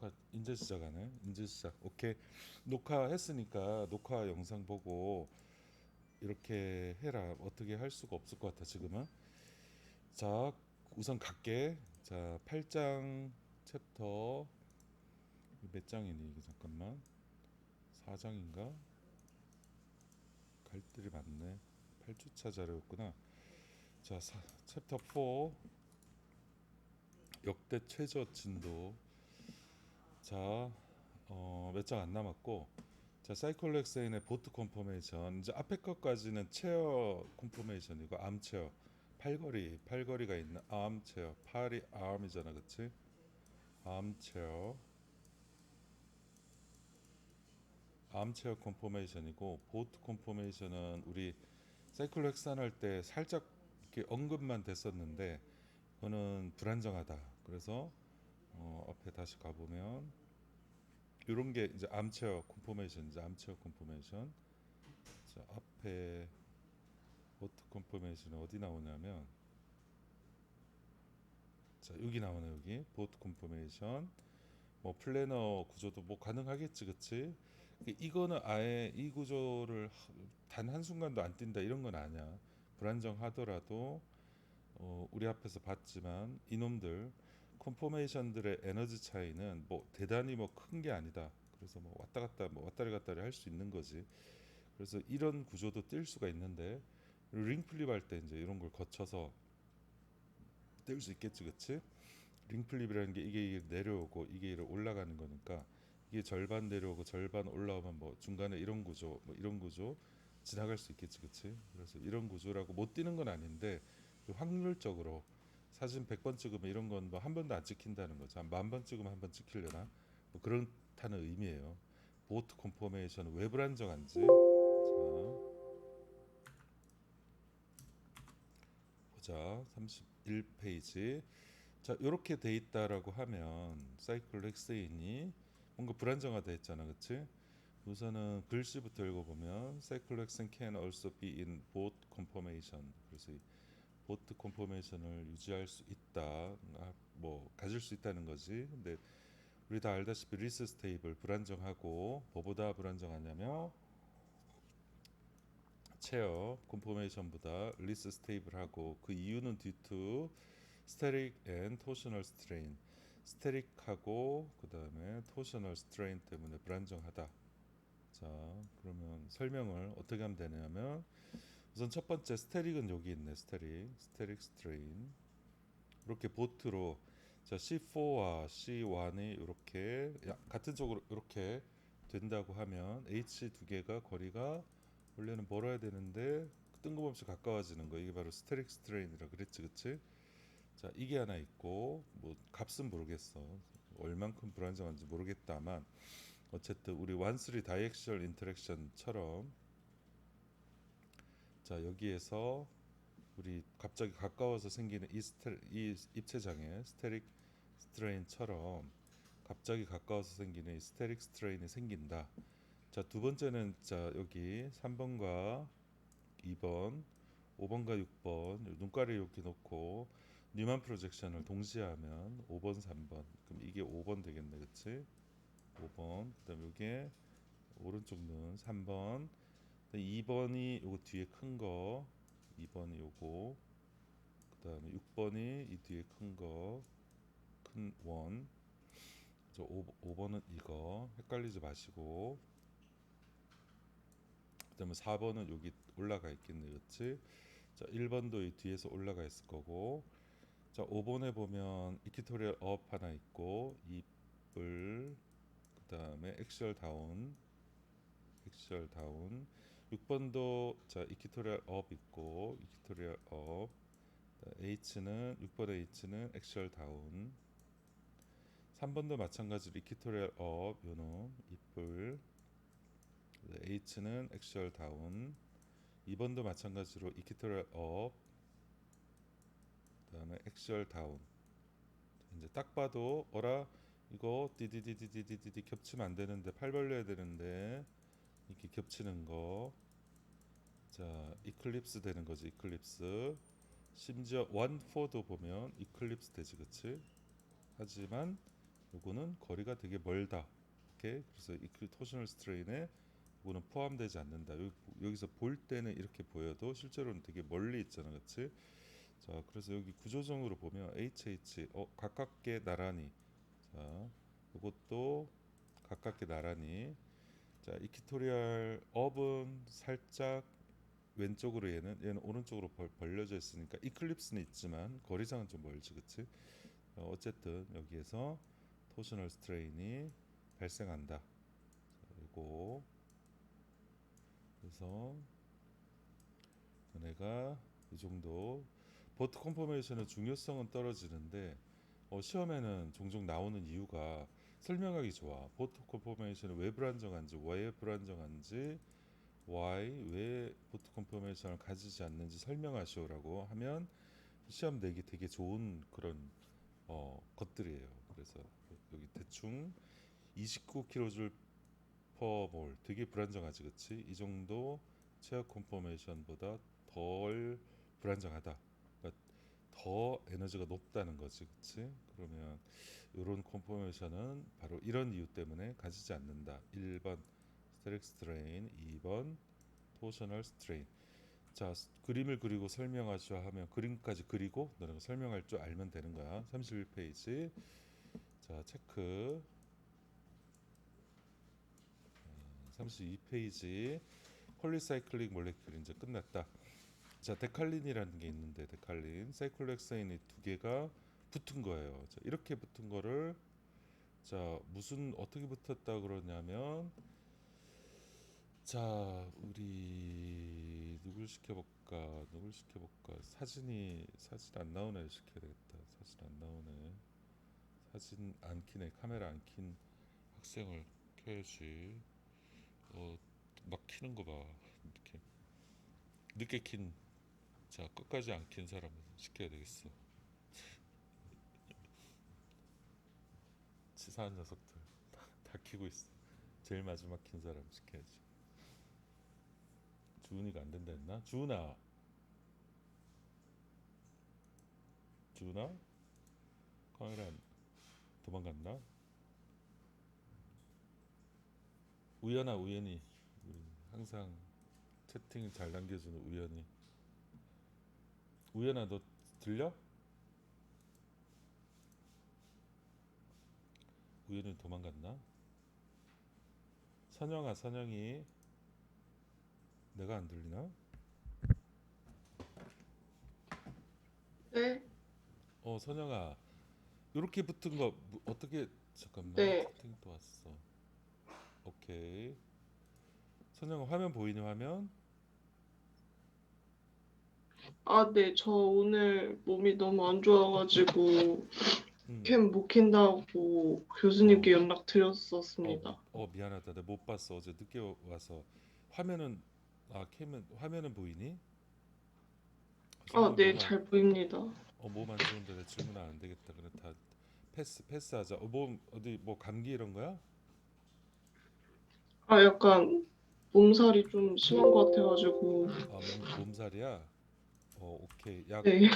녹화 이제 시작하네. 이제 시작. 오케이. 녹화했으니까 녹화 영상 보고 이렇게 해라. 어떻게 할 수가 없을 것 같아 지금은. 자, 우선 갈게. 자, 8장 챕터 몇 장이니 이게 잠깐만. 4장인가? 갈들이 많네. 8주차 자료였구나. 자, 챕터 4 역대 최저 진도. 자, 몇 장 안 남았고, 자, 사이클렉스인의 보트 콘포메이션. 이제 앞에 것까지는 체어 콘포메이션이고 암체어. 팔걸이가 있는 암체어. 팔이 암이잖아, 그치? 암체어. 암체어 콘포메이션이고 보트 콘포메이션은 우리 사이클렉스 할때 살짝 이렇게 언급만 됐었는데 그거는 불안정하다. 그래서 앞에 다시 가보면 이런 게 이제 암체어 콘포메이션, 이제 암체어 콘포메이션. 자, 앞에 보트 콘포메이션 어디 나오냐면, 자, 여기 나오네. 여기 보트 콘포메이션. 뭐 플래너 구조도 뭐 가능하겠지, 그치? 이거는 아예 이 구조를 단 한순간도 안 뛴다 이런 건 아니야. 불안정하더라도 우리 앞에서 봤지만 이놈들 콘포메이션들의 에너지 차이는 뭐 대단히 뭐 큰 게 아니다. 그래서 뭐 왔다 갔다 뭐 왔다리 갔다리 할 수 있는 거지. 그래서 이런 구조도 뛸 수가 있는데 링 플립 할 때 이제 이런 걸 거쳐서 뛸 수 있겠지, 그치? 링 플립이라는 게 이게 내려오고 이게 올라가는 거니까 이게 절반 내려오고 절반 올라오면 뭐 중간에 이런 구조, 뭐 이런 구조 지나갈 수 있겠지, 그치? 그래서 이런 구조라고 못 뛰는 건 아닌데 확률적으로 사진 100번 찍으면 이런 건 뭐 한 번도 안 찍힌다는 거죠. 한 10,000번 찍으면 한 번 찍히려나? 뭐 그렇다는 의미예요. 보트 콘포메이션은 왜 불안정한지. 자, 보자. 31페이지. 자, 이렇게 돼 있다라고 하면 사이클 렉세인이 뭔가 불안정하다 했잖아, 그치? 우선은 글씨부터 읽어보면 사이클 렉센 can also be in both conformation. 그래서 이 보트 컨포메이션을 유지할 수 있다, 뭐 가질 수 있다는 거지. 근데 우리 다 알다시피 리스 스테이블 불안정하고 뭐보다 불안정하냐면 체어 컨포메이션보다 리스 스테이블하고, 그 이유는 due to static and torsional strain. 스테릭하고 그 다음에 토셔널 스트레인 때문에 불안정하다. 자, 그러면 설명을 어떻게 하면 되냐면 우선 첫 번째 스테릭은 여기 있네. 스테릭 스트레인. 이렇게 보트로, 자, C4와 C1이 이렇게 같은 쪽으로 이렇게 된다고 하면 H 두 개가 거리가 원래는 멀어야 되는데 뜬금없이 가까워지는 거, 이게 바로 스테릭 스트레인이라 그랬지, 그치? 자, 이게 하나 있고 뭐 값은 모르겠어. 얼만큼 불안정한지 모르겠다만 어쨌든 우리 원쓰리 다이액셜 인터랙션처럼, 자, 여기에서 우리 갑자기 가까워서 생기는 이 입체장애 스테릭 스트레인처럼 갑자기 가까워서 생기는 이 스테릭 스트레인이 생긴다. 자, 두 번째는, 자, 여기 3번과 2번, 5번과 6번 눈가를 이렇게 놓고 뉴만 프로젝션을 동시에 하면 5번, 3번. 그럼 이게 5번 되겠네, 그치? 5번. 그다음 여기에 오른쪽 눈 3번. 2번이 요거 뒤에 큰 거, 2번이 요거. 그다음에 6번이 이 뒤에 큰 거, 큰 원. 저 5번은 이거. 헷갈리지 마시고. 그다음에 4번은 여기 올라가 있겠네, 그렇지? 자, 1번도 이 뒤에서 올라가 있을 거고. 자, 5번에 보면 이퀴토리얼 업 하나 있고 입을, 그다음에 엑시얼 다운. 6번도 자 이퀴토리얼 업 있고 이퀴토리얼 업. H는 6번 H는 엑시얼 다운. 3번도 마찬가지로 이퀴토리얼 업 요놈 입을. H는 엑시얼 다운. 2번도 마찬가지로 이퀴토리얼 업, 그다음에 엑시얼 다운. 이제 딱 봐도 어라 이거 디디디디디디디 겹치면 안 되는데, 팔 벌려야 되는데 이렇게 겹치는 거. 자, 이클립스 되는 거지, 이클립스. 심지어 1,4도 보면 이클립스 되지, 그치? 하지만 요거는 거리가 되게 멀다. 오케이. 그래서 이 토셔널 스트레인에 요거는 포함되지 않는다. 여기서 볼 때는 이렇게 보여도 실제로는 되게 멀리 있잖아, 그렇지? 자, 그래서 여기 구조정으로 보면 HH 가깝게 나란히. 자, 요것도 가깝게 나란히. 자, 이퀴토리얼 업은 살짝 왼쪽으로 얘는 오른쪽으로 벌려져 있으니까 이클립스는 있지만 거리상은 좀 멀지, 그치? 어쨌든 여기에서 토셔널 스트레인이 발생한다. 그리고 그래서 얘네가 이 정도 보트 컨포메이션의 중요성은 떨어지는데 시험에는 종종 나오는 이유가 설명하기 좋아. 보트 컨포메이션이 왜 불안정한지, 왜 불안정한지, why 왜 보트 컨포메이션을 가지지 않는지 설명하시오라고 하면 시험 내기 되게 좋은 그런 것들이에요. 그래서 여기 대충 29kJ per mol 되게 불안정하지, 그치? 이 정도 체어 컨포메이션보다 덜 불안정하다. 그러니까 더 에너지가 높다는 거지, 그치? 그러면 이런 컨포메이션은 바로 이런 이유 때문에 가지지 않는다. 1번 스테릭 스트레인, 2번 토셔널 스트레인. 자, 그림을 그리고 설명하셔 하면 그림까지 그리고 너는 설명할 줄 알면 되는 거야. 31페이지. 자, 체크. 32페이지. 폴리사이클릭 몰레큘 이제 끝났다. 자, 데칼린이라는 게 있는데 데칼린, 사이클로헥사인이 두 개가 붙은 거예요. 자, 이렇게 붙은 거를 자, 무슨 어떻게 붙었다 그러냐면 자, 우리 누굴 시켜볼까? 사진 안 나오네. 시켜야 되겠다. 사진 안 나오네. 사진 안 켜네. 카메라 안 킨 학생을 켜야지. 막 키는 거 봐. 이렇게 늦게 킨, 자, 끝까지 안 킨 사람 시켜야 되겠어. 치사한 녀석들 다 키고 있어. 제일 마지막 킨 사람 시켜야지. 주은이가 안 된다 했나? 주은아 카메라 도망갔나? 우연히 우리 항상 채팅 잘 남겨주는 우연아 너 들려? 우연히 도망갔나? 선영이 내가 안 들리나? 네, 선영아 이렇게 붙은 거 어떻게 잠깐만 네. 채팅 또 왔어. 오케이. 선영아 화면 보이니 화면? 아, 네. 저 오늘 몸이 너무 안 좋아가지고 응. 캠 못 킨다고 어. 교수님께 연락드렸었습니다. 미안하다. 내가 못 봤어. 어제 늦게 와서. 화면은 화면은 보이니? 아, 선영아 네. 잘 보입니다. 몸 안 좋은데 내 질문 안 되겠다. 그래 다 패스하자. 몸 어디 뭐 감기 이런 거야? 아, 약간 몸살이 좀 심한 것 같아가지고. 몸살이야. 오케이. 약 네.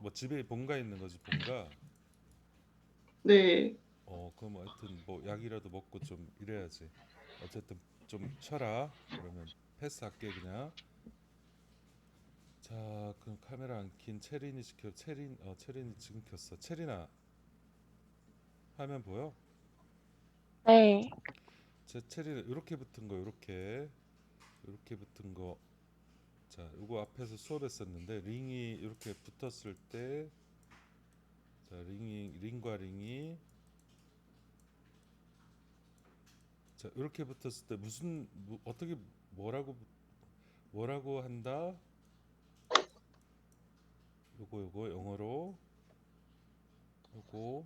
뭐 집에 본가 있는 거지 본가. 네. 그럼 하여튼 뭐 약이라도 먹고 좀 이래야지. 어쨌든 좀 쉬어라. 그러면 패스할게 그냥. 자, 그럼 카메라 안 킨 체린이 시켜. 체린이 지금 켰어. 체린아, 화면 보여? 네. 제 체린 이렇게 붙은 거, 이렇게 붙은 거. 자, 이거 앞에서 수업했었는데 링이 이렇게 붙었을 때, 자, 링과 링이 자 이렇게 붙었을 때 무슨 어떻게 뭐라고 한다? 요거 영어로 요거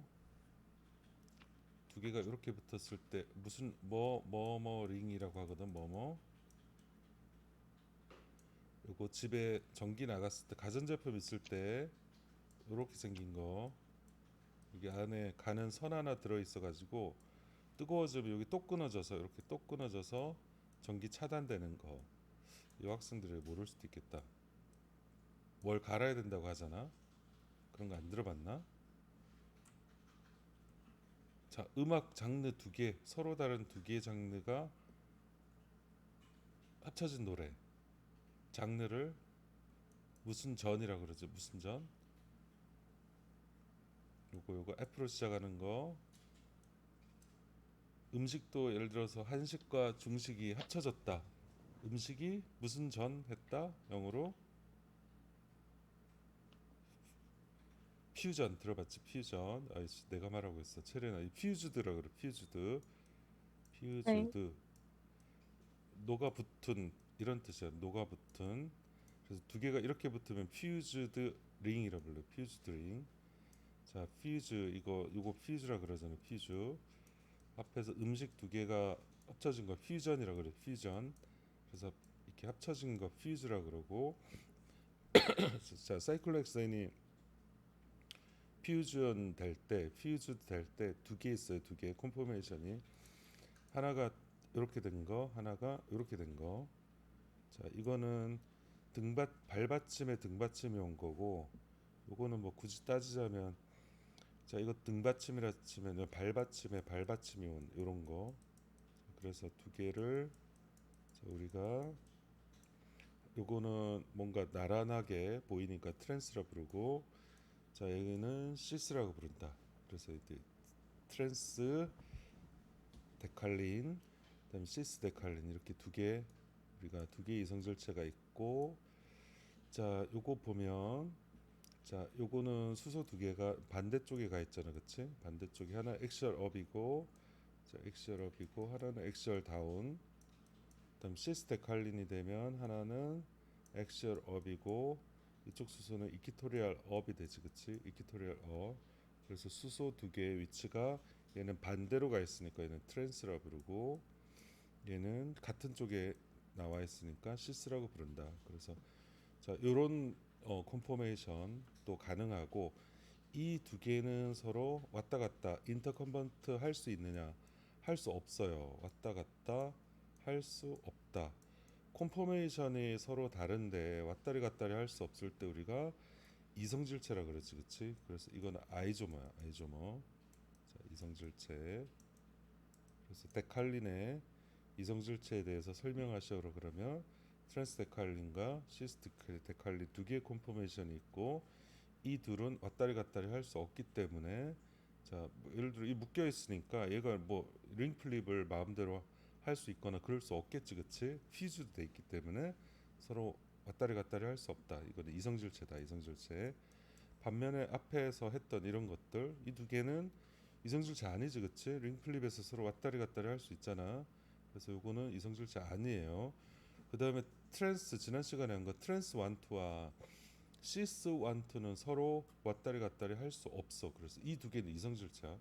두 개가 이렇게 붙었을 때 무슨 뭐 링이라고 하거든. 요거 집에 전기 나갔을 때 가전제품 있을 때 이렇게 생긴 거, 이게 안에 가는 선 하나 들어 있어 가지고 뜨거워지면 여기 또 끊어져서 이렇게 또 끊어져서 전기 차단되는 거. 이 학생들이 모를 수도 있겠다. 뭘 갈아야 된다고 하잖아. 그런 거 안 들어봤나? 자, 음악 장르 두 개, 서로 다른 두 개의 장르가 합쳐진 노래. 장르를 무슨 전이라고 그러죠? 무슨 전? 요거 F로 시작하는 거. 음식도 예를 들어서 한식과 중식이 합쳐졌다. 음식이 무슨 전 했다? 영어로 퓨전 들어봤지? 퓨전. 아이씨 내가 말하고 있어. 체리나 이 퓨즈드라 그래. 퓨즈드. 네. 퓨즈드. 녹아 붙은 이런 뜻이야. 녹아 붙은. 그래서 두 개가 이렇게 붙으면 퓨즈드 링이라 불러. 퓨즈드 링. 자, 퓨즈 이거 퓨즈라 그러잖아요. 퓨즈. 앞에서 음식 두 개가 합쳐진 거 퓨전이라 그래. 퓨전. 그래서 이렇게 합쳐진 거 퓨즈라 그러고 자, 사이클로헥사인이 퓨전 될 때, 퓨즈 될 때 두 개 있어요. 두 개 콘포메이션이 하나가 이렇게 된 거, 하나가 이렇게 된 거. 자, 이거는 발받침에 등받침이 온 거고, 요거는 뭐 굳이 따지자면 자, 이거 등받침이라 치면 발받침에 발받침이 온 이런 거. 그래서 두 개를 자, 우리가 요거는 뭔가 나란하게 보이니까 트랜스라 부르고 자 여기는 시스라고 부른다. 그래서 이제 트랜스 데칼린 그다음에 시스 데칼린 이렇게 두 개 우리가 두 개의 이성질체가 있고 자 요거 보면 자 요거는 수소 두 개가 반대쪽에 가 있잖아 그치 반대쪽에 하나 엑시얼 업이고 자 엑시얼 업이고 하나는 엑시얼 다운 그다음 시스 데칼린이 되면 하나는 엑시얼 업이고 이쪽 수소는 이퀴토리얼 업이 되지 그치 이퀴토리얼 업 그래서 수소 두 개의 위치가 얘는 반대로 가 있으니까 얘는 트랜스라 부르고 얘는 같은 쪽에 나와 있으니까 시스라고 부른다 그래서 자 요런 콘포메이션 또 가능하고 이 두 개는 서로 왔다 갔다 인터컨버트 할 수 있느냐 할 수 없어요 왔다 갔다 할 수 없다 콘포메이션이 서로 다른데 왔다리 갔다리 할 수 없을 때 우리가 이성질체라 그러지 그치 그래서 이거는 아이조머야 아이조머 자 이성질체 그래서 데칼린의 이성질체에 대해서 설명하시오라 그러면 트랜스 데칼린과 시스 데칼린 두 개의 콘포메이션이 있고 이 둘은 왔다리 갔다리 할 수 없기 때문에 자 예를 들어 이 묶여 있으니까 얘가 뭐 링 플립을 마음대로 할 수 있거나 그럴 수 없겠지 그치 퓨즈도 돼 있기 때문에 서로 왔다리 갔다리 할 수 없다 이거는 이성질체다 이성질체 반면에 앞에서 했던 이런 것들 이 두 개는 이성질체 아니지 그치 링 플립에서 서로 왔다리 갔다리 할 수 있잖아 그래서 요거는 이성질체 아니에요 그 다음에 트랜스 지난 시간에 한 거 트랜스 1, 2와 시스 1, 2는 서로 왔다리 갔다리 할 수 없어. 그래서 이 두 개는 이성질체야.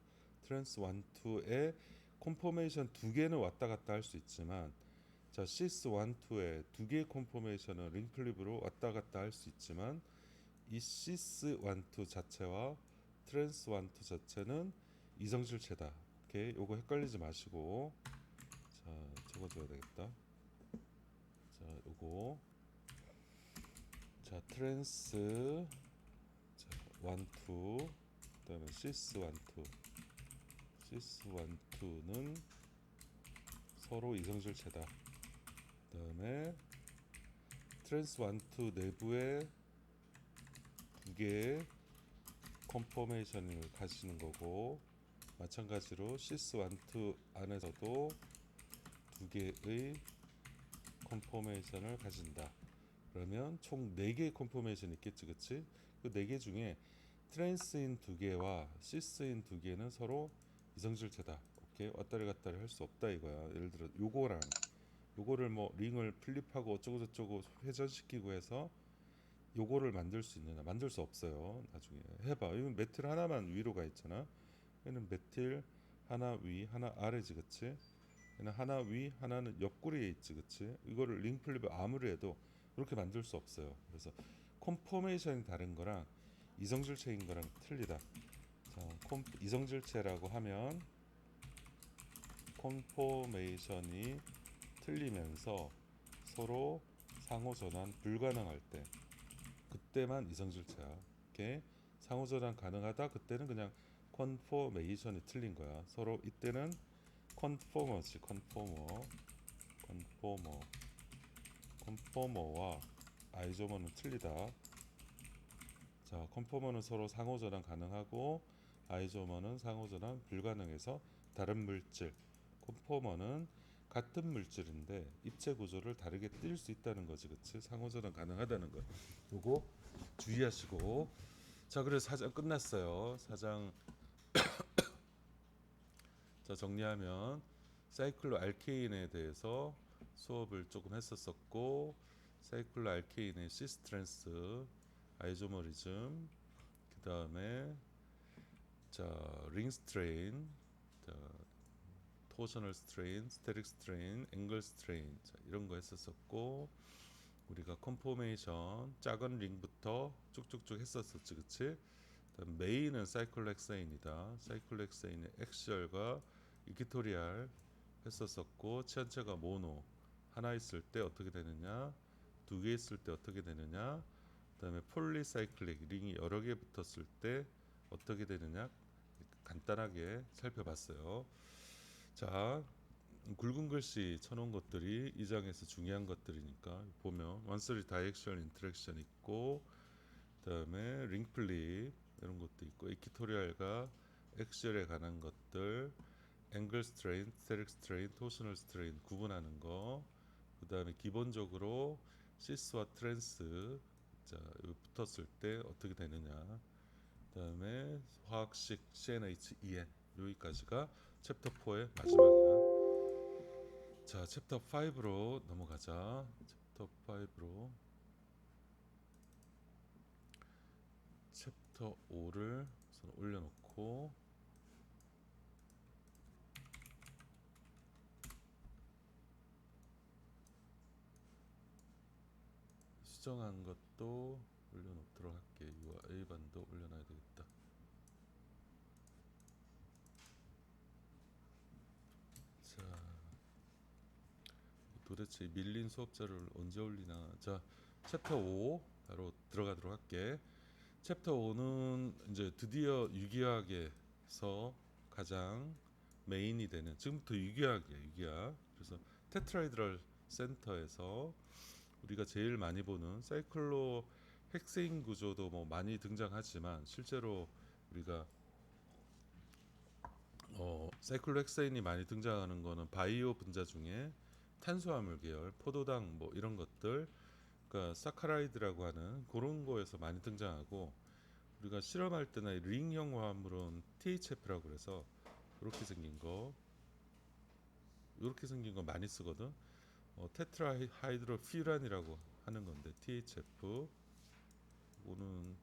트랜스 1, 2의 콘포메이션 두 개는 왔다 갔다 할 수 있지만 자 시스 1, 2의 두 개의 콘포메이션은 링플립으로 왔다 갔다 할 수 있지만 이 시스 1, 2 자체와 트랜스 1, 2 자체는 이성질체다. 오케이, 요거 헷갈리지 마시고 자 적어줘야 되겠다. 자 요거 자 트랜스 자, 1, 2 그다음에 시스 1, 2 시스 1, 2는 서로 이성질체다. 그다음에 트랜스 1, 2 내부에 두 개의 컨포메이션을 가지는 거고 마찬가지로 시스 1, 2 안에서도 두 개의 컨포메이션을 가진다. 그러면 총 4개의 컨포메이션이 있겠지 그치? 그 4개 중에 트랜스인 2개와 시스인 2개는 서로 이성질체다. 오케이? 왔다리 갔다리 할 수 없다 이거야. 예를 들어 요거를 뭐 링을 플립하고 어쩌고 저쩌고 회전시키고 해서 요거를 만들 수 있느냐? 만들 수 없어요. 나중에 해봐. 이건 메틸 하나만 위로 가 있잖아. 얘는 메틸 하나 위 하나 아래지 그치? 얘는 하나 위 하나는 옆구리에 있지 그치? 이거를 링 플립을 아무리 해도 그렇게 만들 수 없어요. 그래서 콘포메이션이 다른 거랑 이성질체인 거랑 틀리다. 자, 이성질체라고 하면 콘포메이션이 틀리면서 서로 상호 전환 불가능할 때 그때만 이성질체야. 이렇게 상호 전환 가능하다 그때는 그냥 컨포메이션이 틀린 거야. 서로 이때는 컨포머지, 컨포머와 아이소머는 틀리다. 자, 컨포머는 서로 상호전환 가능하고 아이소머는 상호전환 불가능해서 다른 물질. 컨포머는 같은 물질인데 입체 구조를 다르게 띌 수 있다는 거지, 그치? 상호전환 가능하다는 거. 요거 주의하시고. 자, 그래서 4장 끝났어요. 4장 자, 정리하면 사이클로 알케인에 대해서 수업을 조금 했었었고, 사이클로 알케인의 시스트렌스, 아이소머리즘, 그 다음에 자 링스트레인, 자 토셔널 스트레인, 스테릭 스트레인, 앵글 스트레인, 자, 이런 거 했었었고, 우리가 컨포메이션 작은 링부터 쭉쭉쭉 했었었지, 그치? 그다음 메인은 사이클로헥사인이다. 사이클로헥사인의 엑시얼과 이퀴토리알 했었었고, 치안체가 모노 하나 있을 때 어떻게 되느냐, 두 개 있을 때 어떻게 되느냐, 그다음에 폴리사이클릭 링이 여러 개 붙었을 때 어떻게 되느냐 간단하게 살펴봤어요. 자, 굵은 글씨 쳐놓은 것들이 이 장에서 중요한 것들이니까 보면 원스리 다이액션 인터랙션 있고, 그다음에 링플립 이런 것도 있고, 이퀴토리알과 엑시얼에 관한 것들, 앵글 스트레인, 스테릭 스트레인, 토셔널 스트레인 구분하는 거, 그다음에 기본적으로 시스와 트랜스, 자, 여기 붙었을 때 어떻게 되느냐, 그다음에 화학식 CnH2n, 여기까지가 챕터 4의 마지막이야. 자, 챕터 5로 넘어가자. 챕터 5로 챕터 5를 우선 올려놓고, 수정한 것도 올려놓도록 할게. 이거 A반도 올려놔야 되겠다. 자, 도대체 밀린 수업자를 언제 올리나. 자, 챕터 5 바로 들어가도록 할게. 챕터 5는 이제 드디어 유기화학에서 가장 메인이 되는, 지금부터 유기화학이야, 유기화학. 그래서 테트라이드럴 센터에서 우리가 제일 많이 보는 사이클로 헥세인 구조도 뭐 많이 등장하지만, 실제로 우리가 사이클로 헥세인이 많이 등장하는 거는 바이오 분자 중에 탄수화물 계열, 포도당 뭐 이런 것들, 그러니까 사카라이드라고 하는 그런 거에서 많이 등장하고, 우리가 실험할 때나 링형 화합물은 THF라고 그래서 이렇게 생긴 거, 이렇게 생긴 거 많이 쓰거든. 테트라하이드로퓨란이라고 하는 건데 THF, 이거는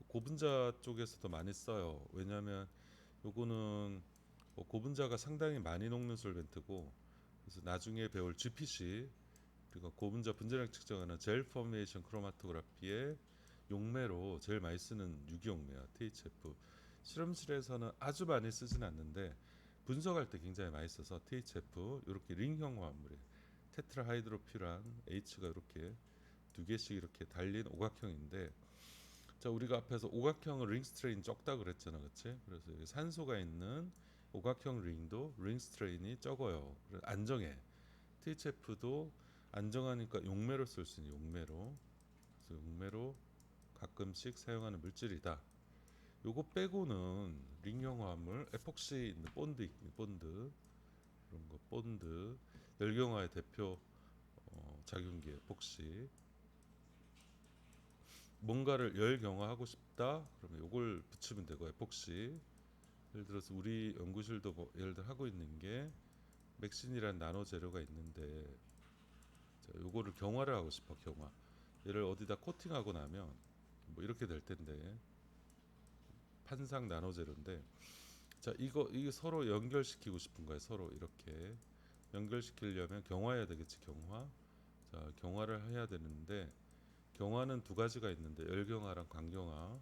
고분자 쪽에서도 많이 써요. 왜냐하면 요거는 고분자가 상당히 많이 녹는 솔벤트고, 그래서 나중에 배울 GPC, 그리고 고분자 분자량 측정하는 젤 포메이션 크로마토그래피의 용매로 제일 많이 쓰는 유기용매야, THF. 실험실에서는 아주 많이 쓰진 않는데 분석할 때 굉장히 많이 써서 THF, 이렇게 링형 화합물이에요. 테트라하이드로퓨란 H가 이렇게 두 개씩 이렇게 달린 오각형인데, 자, 우리가 앞에서 오각형은 링 스트레인 적다 그랬잖아, 그렇지? 그래서 여기 산소가 있는 오각형 링도 링 스트레인이 적어요. 그래서 안정해. THF도 안정하니까 용매로 쓸 수 있는 용매로, 그래서 용매로 가끔씩 사용하는 물질이다. 요거 빼고는 링형 화합물, 에폭시 있는 본드 있는 본드, 이런 거 본드, 열경화의 대표 작용기 에폭시. 뭔가를 열경화하고 싶다 그러면 요걸 붙이면 되고, 에폭시. 예를 들어서 우리 연구실도 뭐 예를 들어 하고 있는 게 맥신이라는 나노 재료가 있는데, 자, 요거를 경화를 하고 싶어. 경화, 얘를 어디다 코팅하고 나면 뭐 이렇게 될 텐데, 판상 나노 재료인데, 자, 이거 서로 연결시키고 싶은 거예요. 서로 이렇게 연결시키려면 경화해야 되겠지, 경화. 자, 경화를 해야 되는데, 경화는 두 가지가 있는데 열경화랑 광경화.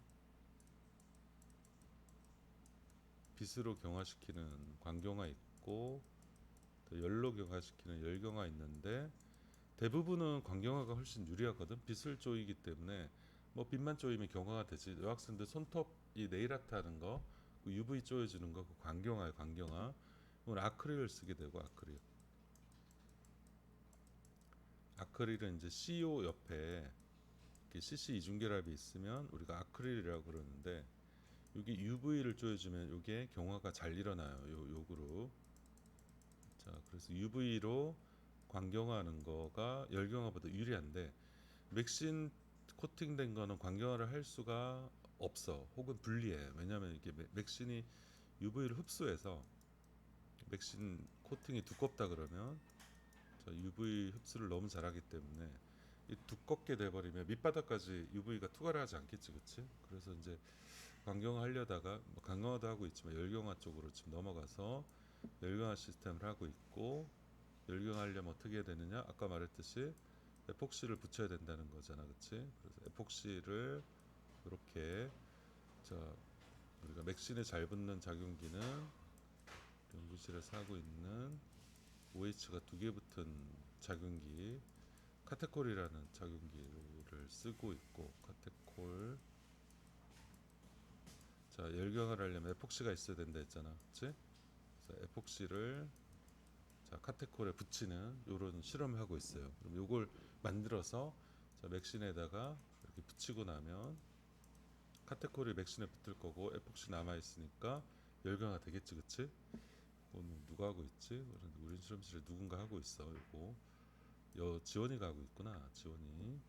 빛으로 경화시키는 광경화 있고, 또 열로 경화시키는 열경화 있는데, 대부분은 광경화가 훨씬 유리하거든. 빛을 쪼이기 때문에 뭐 빛만 쪼이면 경화가 되지. 여학생들 손톱 이 네일 아트 하는 거 그 UV 쪼여주는 거, 그 광경화예요, 광경화. 오늘 아크릴을 쓰게 되고 아크릴. 아크릴은 이제 CO 옆에 이렇게 CC 이중결합이 있으면 우리가 아크릴이라고 그러는데, 이게 UV를 쪼여주면 이게 경화가 잘 일어나요. 요 그룹. 자, 그래서 UV로 광경화하는 거가 열경화보다 유리한데, 맥신 코팅된 거는 광경화를 할 수가 없어. 혹은 불리해. 왜냐하면 이게 맥신이 UV를 흡수해서, 맥신 코팅이 두껍다 그러면 저 UV 흡수를 너무 잘하기 때문에 이 두껍게 돼버리면 밑바닥까지 UV가 투과를 하지 않겠지, 그치? 그래서 이제 광경화 하려다가 뭐 광경화도 하고 있지만 열경화 쪽으로 지금 넘어가서 열경화 시스템을 하고 있고, 열경화 하려면 어떻게 해야 되느냐? 아까 말했듯이 에폭시를 붙여야 된다는 거잖아, 그치? 그래서 에폭시를 이렇게, 자, 우리가 맥신에 잘 붙는 작용기는 연구실에서 하고 있는 OH가 2개 붙은 작용기 카테콜이라는 작용기를 쓰고 있고, 카테콜. 자, 열경화를 하려면 에폭시가 있어야 된다 했잖아, 그치? 그래서 에폭시를 자 카테콜에 붙이는 이런 실험을 하고 있어요. 그럼 요걸 만들어서 자 맥신에다가 이렇게 붙이고 나면 카테콜이 맥신에 붙을 거고 에폭시 남아 있으니까 열경화 되겠지, 그치? 오늘 누가 하고 있지? 우리 실험실에 누군가 하고 있어. 요거 지원이가 하고 있구나. 지원이.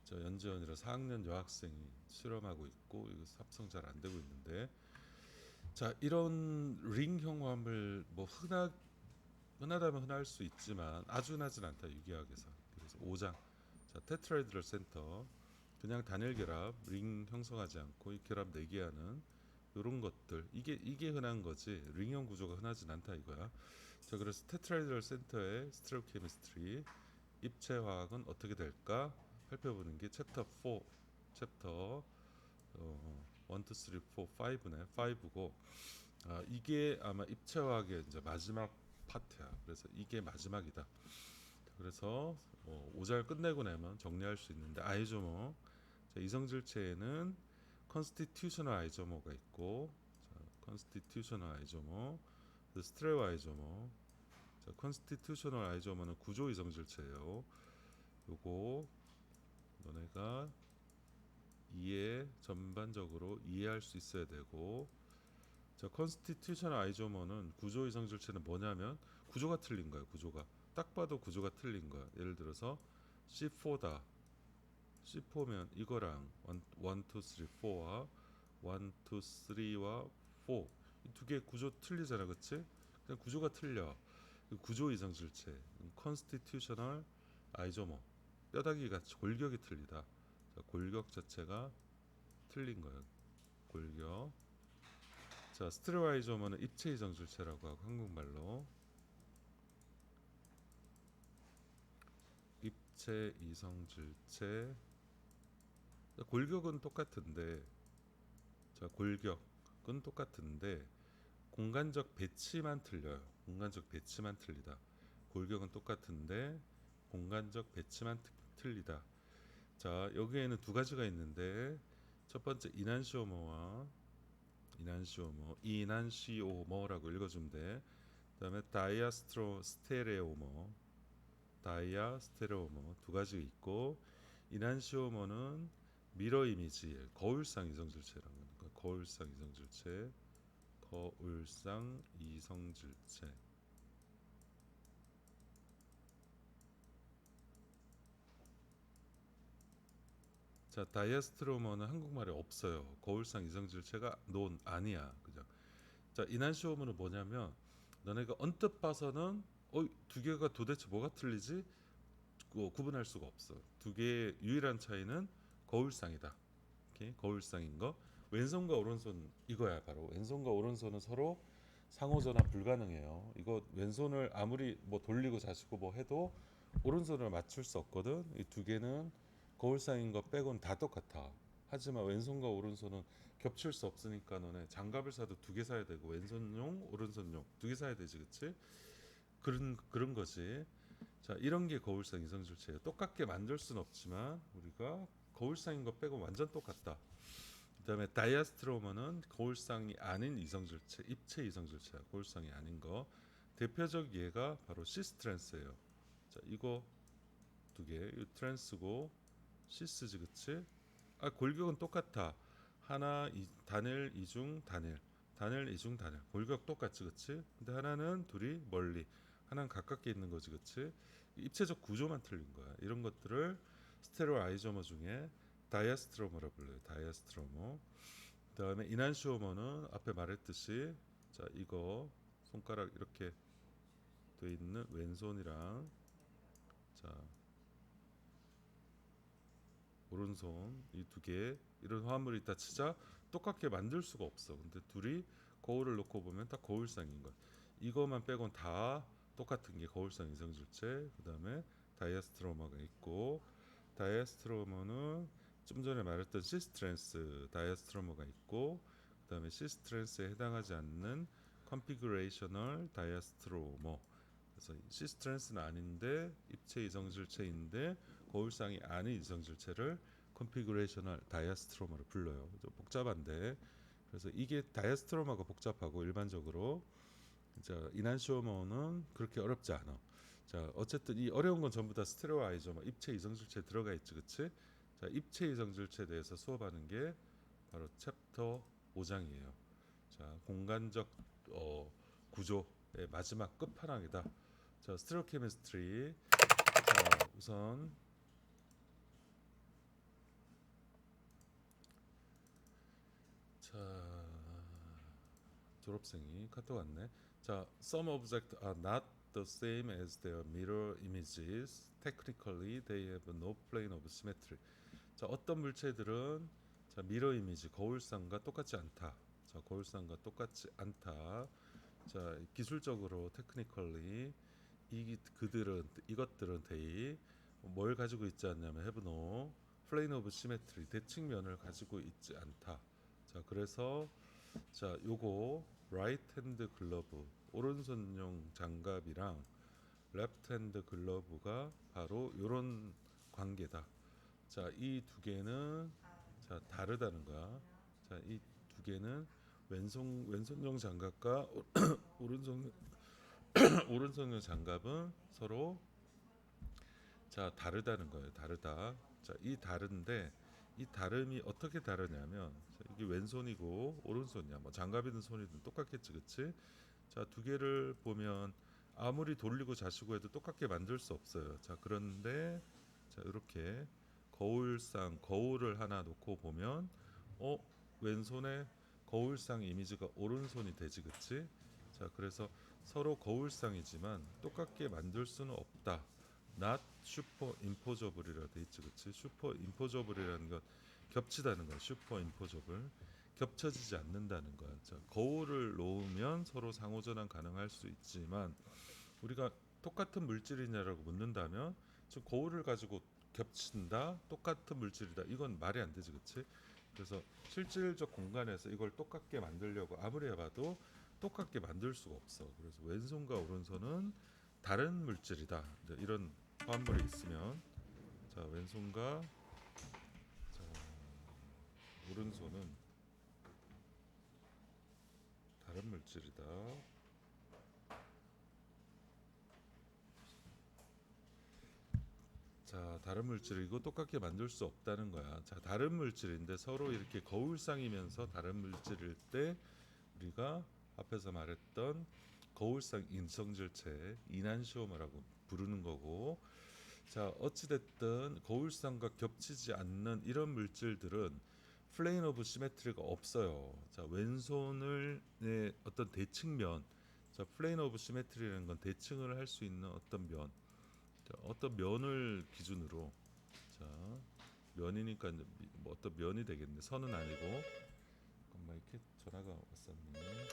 저 연지원이라 4학년 여학생이 실험하고 있고, 이거 합성 잘 안 되고 있는데, 자 이런 링 형화물 뭐 흔하다면 흔할 수 있지만 아주 흔하진 않다, 유기학에서. 그래서 5장. 자 테트라헤드럴 센터, 그냥 단일 결합 링 형성하지 않고 이 결합 4개 하는 요런 것들, 이게 흔한 거지 링형 구조가 흔하진 않다 이거야. 자 그래서 테트라헤드럴 센터의 스테레오케미스트리 입체화학은 어떻게 될까 살펴보는 게 챕터 4, 챕터 1, 2, 3, 4, 5네. 5고, 이게 아마 입체화학의 이제 마지막 파트야. 그래서 이게 마지막이다. 그래서 5잘 끝내고 나면 정리할 수 있는데, 아이조모. 자, 이성질체에는 컨스티튜셔널 아이조모가 있고, 자, 컨스티튜셔널 아이조모, 스트레오 아이조모. 자, 컨스티튜셔널 아이조모는 구조 이성질체예요. 요거 너네가 전반적으로 이해할 수 있어야 되고, 자, 컨스티튜셔널 아이조모는 구조 이성질체는 뭐냐면 구조가 틀린 거야. 구조가 딱 봐도 구조가 틀린 거야. 예를 들어서 C4다. C4면 이거랑 1, 2, 3, 4와 1, 2, 3와 4, 이 두 개 구조 틀리잖아, 그치? 그냥 구조가 틀려. 구조 이성질체 컨스티튜셔널 아이조모, 뼈다귀 같이 골격이 틀리다. 자, 골격 자체가 틀린 거예요. 골격. 자, 스테레오 아이조모는 입체 이성질체라고 하고, 한국말로 입체 이성질체. 골격은 똑같은데, 자 골격은 똑같은데 공간적 배치만 틀려요. 공간적 배치만 틀리다. 골격은 똑같은데 공간적 배치만 틀리다. 자 여기에는 두 가지가 있는데, 첫 번째 이난시오모라고 읽어주면 돼. 그다음에 다이아스테레오모 두 가지 있고, 이난시오모는 미러 이미지 거울상 이성질체라고 하는 거야. 거울상 이성질체. 자 다이아스트로머는 한국말에 없어요. 거울상 이성질체가 아니야, 그죠? 자 이난시오모는 뭐냐면, 너네가 언뜻 봐서는 두 개가 도대체 뭐가 틀리지? 구분할 수가 없어. 두 개의 유일한 차이는 거울상이다. 오케이? 거울상인 거. 왼손과 오른손 이거야. 바로 왼손과 오른손은 서로 상호전환 불가능해요. 이거 왼손을 아무리 뭐 돌리고 자시고 뭐 해도 오른손을 맞출 수 없거든. 이 두 개는 거울상인 거 빼고는 다 똑같아. 하지만 왼손과 오른손은 겹칠 수 없으니까 너네 장갑을 사도 2개 사야 되고, 왼손용 오른손용 2개 사야 되지, 그치? 그런 거지. 자 이런 게 거울상 이성질체예요. 똑같게 만들 수는 없지만 우리가 거울상인 거 빼고 완전 똑같다. 그다음에 다이아스트로머는 거울상이 아닌 이성질체, 입체 이성질체야. 거울상이 아닌 거. 대표적 예가 바로 시스트랜스예요. 자, 이거 두 개, 이 트랜스고 시스지, 그치? 아, 골격은 똑같아. 하나 단일, 이중, 단일, 단일, 이중, 단일. 골격 똑같지, 그치? 근데 하나는 둘이 멀리, 하나는 가깝게 있는 거지, 그치? 입체적 구조만 틀린 거야. 이런 것들을 스테레오 아이조머 중에 다이아스트로머라 불러요. 다이아스트로머. 그다음에 이난시오머는 앞에 말했듯이, 자, 이거 손가락 이렇게 돼 있는 왼손이랑, 자, 오른손 이 두 개, 이런 화합물이 있다 치자 똑같게 만들 수가 없어. 근데 둘이 거울을 놓고 보면 딱 거울상인 거야. 이거만 빼곤 다 똑같은 게 거울상 이성질체. 그다음에 다이아스트로머가 있고, 다이아스트로머는 좀 전에 말했던 시스트랜스 다이아스트로머가 있고, 그다음에 시스트랜스에 해당하지 않는 컨피그레이셔널 다이아스트로머. 그래서 시스트랜스는 아닌데 입체 이성질체인데 거울상이 아닌 이성질체를 컨피그레이셔널 다이아스트로머로 불러요. 좀 복잡한데, 그래서 이게 다이아스트로머가 복잡하고 일반적으로, 자, 이난시오머는 그렇게 어렵지 않아. 자, 어쨌든 이 어려운 건 전부 다 스테레오 아이조머, 입체 이성질체 들어가 있지, 그치? 자, 입체 이성질체에 대해서 수업하는 게 바로 챕터 5장이에요. 자, 공간적 구조의 마지막 끝판왕이다. 자, 스테레오케미스트리. 자, 우선 자, 졸업생이 카톡 왔네. 자, some objects are not the same as their mirror images. Technically, they have no plane of symmetry. 자, 어떤 물체들은, 자, 미러 이미지 거울상과 똑같지 않다. 자, 거울상과 똑같지 않다. 자, 기술적으로 technically 이것들은 they 뭘 가지고 있지 않냐면 have no plane of symmetry, 대칭면을 가지고 있지 않다. 자, 그래서 자, 요거 right hand 글러브, 오른손용 장갑이랑 left hand 글러브가 바로 요런 관계다. 자, 이 두 개는, 자, 다르다는 거야. 자, 이 두 개는 왼손용 장갑과 오른손 오른손용 장갑은 서로, 자, 다르다는 거예요. 다르다. 자, 이 다른데 이 다름이 어떻게 다르냐면, 자, 이게 왼손이고 오른손이야. 뭐 장갑이든 손이든 똑같겠지, 그치? 자, 두 개를 보면 아무리 돌리고 자시고 해도 똑같게 만들 수 없어요. 자, 그런데 자, 이렇게 거울을 하나 놓고 보면, 어, 왼손에 거울상 이미지가 오른손이 되지, 그치? 자, 그래서 서로 거울상이지만 똑같게 만들 수는 없다. not superimposable이라 돼 있지, 그치? superimposable이라는 건 겹치다는 거야. superimposable, 겹쳐지지 않는다는 거야. 자, 거울을 놓으면 서로 상호전환 가능할 수 있지만, 우리가 똑같은 물질이냐라고 묻는다면, 지금 거울을 가지고 겹친다, 똑같은 물질이다, 이건 말이 안 되지, 그치? 그래서 실질적 공간에서 이걸 똑같게 만들려고 아무리 해봐도 똑같게 만들 수가 없어. 그래서 왼손과 오른손은 다른 물질이다. 이제 이런 화합물이 있으면, 자, 왼손과, 자, 오른손은 다른 물질이다. 자, 다른 물질이고 똑같게 만들 수 없다는 거야. 자, 다른 물질인데 서로 이렇게 거울상이면서 다른 물질일 때 우리가 앞에서 말했던 거울상 인성질체, 이난시오머라고 부르는 거고, 자, 어찌됐든 거울상과 겹치지 않는 이런 물질들은 플레인 오브 시메트리가 없어요. 자, 왼손을 어떤 대칭면, 자, 플레인 오브 시메트리라는 건 대칭을 할 수 있는 어떤 면, 자, 어떤 면을 기준으로, 자, 면이니까 이제 뭐 어떤 면이 되겠네. 선은 아니고. 잠깐만, 이렇게 전화가 왔었네.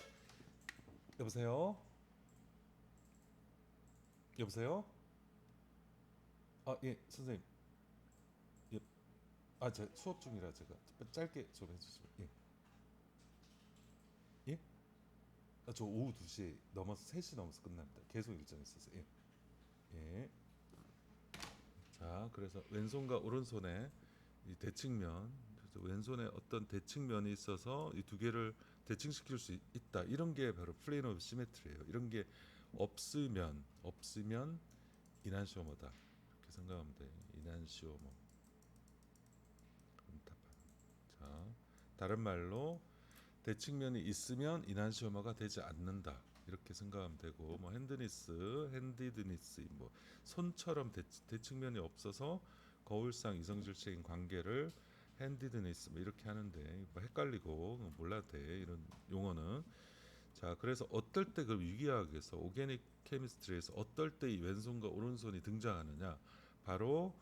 여보세요? 여보세요? 아, 예, 선생님. 예, 아, 제 수업 중이라 제가 짧게 좀 해주시면. 예, 예? 아, 저 오후 2시 넘어서 3시 넘어서 끝납니다. 계속 일정 있어서. 예, 예. 자, 그래서 왼손과 오른손의 이 대칭면, 그래서 왼손에 어떤 대칭면이 있어서 이 두 개를 대칭시킬 수 있다. 이런 게 바로 플레인 오브 시메트리예요. 이런 게 없으면 이난시오머다. 이렇게 생각하면 돼. 이난시오머. 자, 다른 말로 대칭면이 있으면 이난시오머가 되지 않는다. 이렇게 생각하면 되고, 뭐 핸드니스, 핸디드니스, 뭐 손처럼 대칭면이 없어서 거울상 이성질적인 관계를 핸디드니스 뭐 이렇게 하는데 뭐 헷갈리고 몰라도 돼. 이런 용어는. 자, 그래서 어떨 때 그 유기화학에서 오게닉 케미스트리에서 어떨 때 이 왼손과 오른손이 등장하느냐? 바로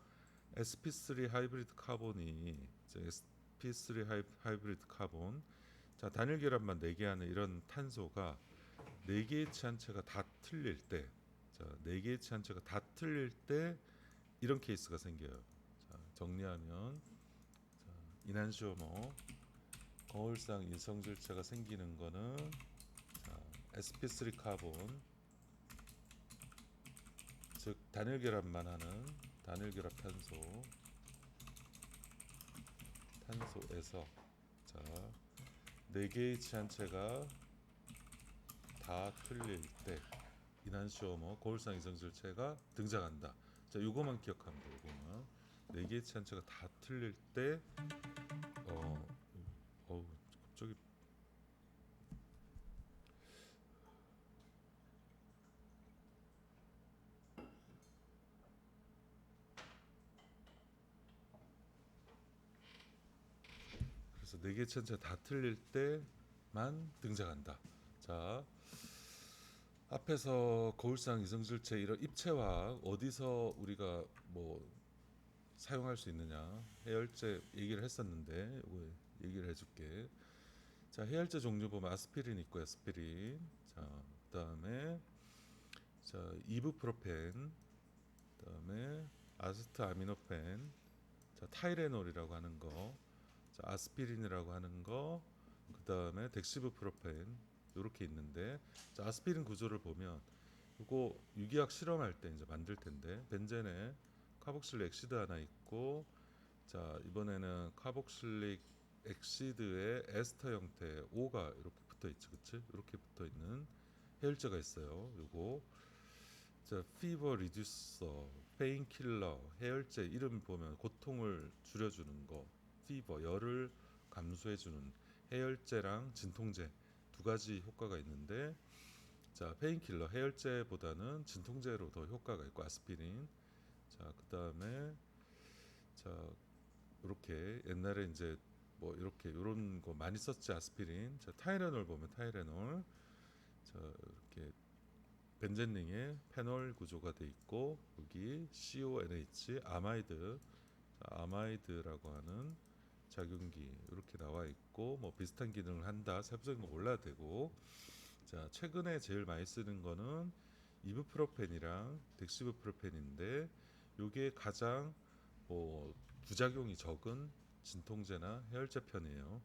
sp3 하이브리드 카본이 sp3 하이브리드 카본. 자, 단일 결합만 4개 하는 이런 탄소가 4개의 치한체가 다 틀릴 때, 자, 4개의 치한체가 다 틀릴 때 이런 케이스가 생겨요. 자, 정리하면 자, 이난시오머 거울상 인성질체가 생기는 거는 자, sp3 카본, 즉 단일 결합만 하는 단일 결합 탄소에서 자, 4개의 치한체가 다 틀릴 때 이난시오머 거울상 이성질체가 등장한다. 자, 요거만 기억하면 돼요. 요거만 4개의 치한체가 다 틀릴 때 갑자기 그래서 4개의 치한체가 다 틀릴 때만 등장한다. 자, 앞에서 거울상 이성질체 이런 입체화학 어디서 우리가 뭐 사용할 수 있느냐 해열제 얘기를 했었는데 이거 얘기를 해줄게. 자, 해열제 종류 보면 아스피린 있고 에스피린, 자 그다음에 자 이부프로펜, 그다음에 아세트아미노펜, 자 타이레놀이라고 하는 거, 자 아스피린이라고 하는 거, 그다음에 덱시부프로펜 이렇게 있는데, 자 아스피린 구조를 보면 이거 유기학 실험할 때 이제 만들 텐데 벤젠에 카복실릭 엑시드 하나 있고, 자 이번에는 카복실릭 엑시드에 에스터 형태의 O가 이렇게 붙어 있지, 그치? 이렇게 붙어 있는 해열제가 있어요. 요거 자 피버 리듀서, 페인킬러, 해열제 이름 보면 고통을 줄여주는 거, 피버 열을 감소해주는 해열제랑 진통제 두 가지 효과가 있는데, 자 페인킬러 해열제보다는 진통제로 더 효과가 있고 아스피린. 자 그다음에 자 이렇게 옛날에 이제 뭐 이렇게 이런 거 많이 썼지 아스피린. 자 타이레놀 보면 타이레놀 자 이렇게 벤젠링에 페놀 구조가 돼 있고 여기 CONH 아마이드, 아마이드라고 하는 작용기 이렇게 나와 있고 뭐 비슷한 기능을 한다. 세부적인 거 몰라도 되고. 자 최근에 제일 많이 쓰는 거는 이부프로펜이랑 덱시부프로펜인데 요게 가장 뭐 부작용이 적은 진통제나 해열제 편이에요.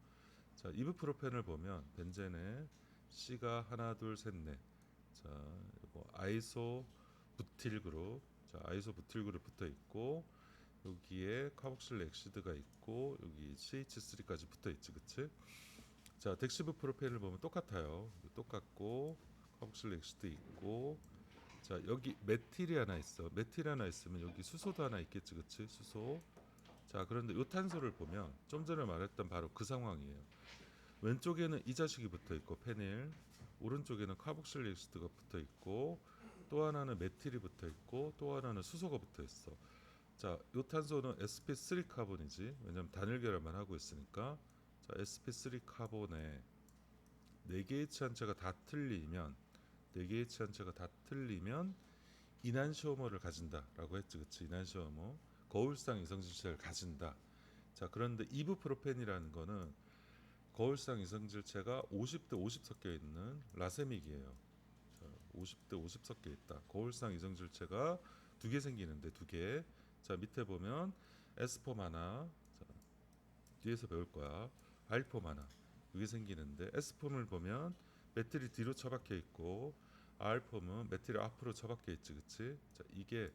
자 이부프로펜을 보면 벤젠에 C가 하나 둘 셋 넷, 자 이거 아이소 부틸 그룹, 자 아이소 부틸 그룹 붙어 있고 여기에 카복실릭 엑시드가 있고 여기 CH3까지 붙어 있지, 그치? 자 덱시부프로펜을 보면 똑같아요. 똑같고 카복실릭 엑시드 있고, 자 여기 메틸이 하나 있어. 메틸 하나 있으면 여기 수소도 하나 있겠지, 그치? 수소. 자 그런데 요 탄소를 보면 좀 전에 말했던 바로 그 상황이에요. 왼쪽에는 이 자식이 붙어 있고 페닐, 오른쪽에는 카복실릭 엑시드가 붙어 있고, 또 하나는 메틸이 붙어 있고, 또 하나는 수소가 붙어 있어. 자, 요 탄소는 sp3 카본이지. 왜냐면 단일 결합만 하고 있으니까. 자, sp3 카본에 4개의 치한체가 다 틀리면, 4개의 치한체가 다 틀리면 이난시오머를 가진다라고 했지, 그치? 이난시오머 거울상 이성질체를 가진다. 자, 그런데 이부프로펜이라는 거는 거울상 이성질체가 50대 50 섞여 있는 라세믹이에요. 자, 50대 50 섞여 있다. 거울상 이성질체가 두 개 생기는데 두 개. 자 밑에 보면 S폼 하나, 자, 뒤에서 배울 거야. R폼 하나 이게 생기는데, S폼을 보면 메틸이 뒤로 처박혀 있고 R폼은 메틸이 앞으로 처박혀 있지, 그치? 자 이게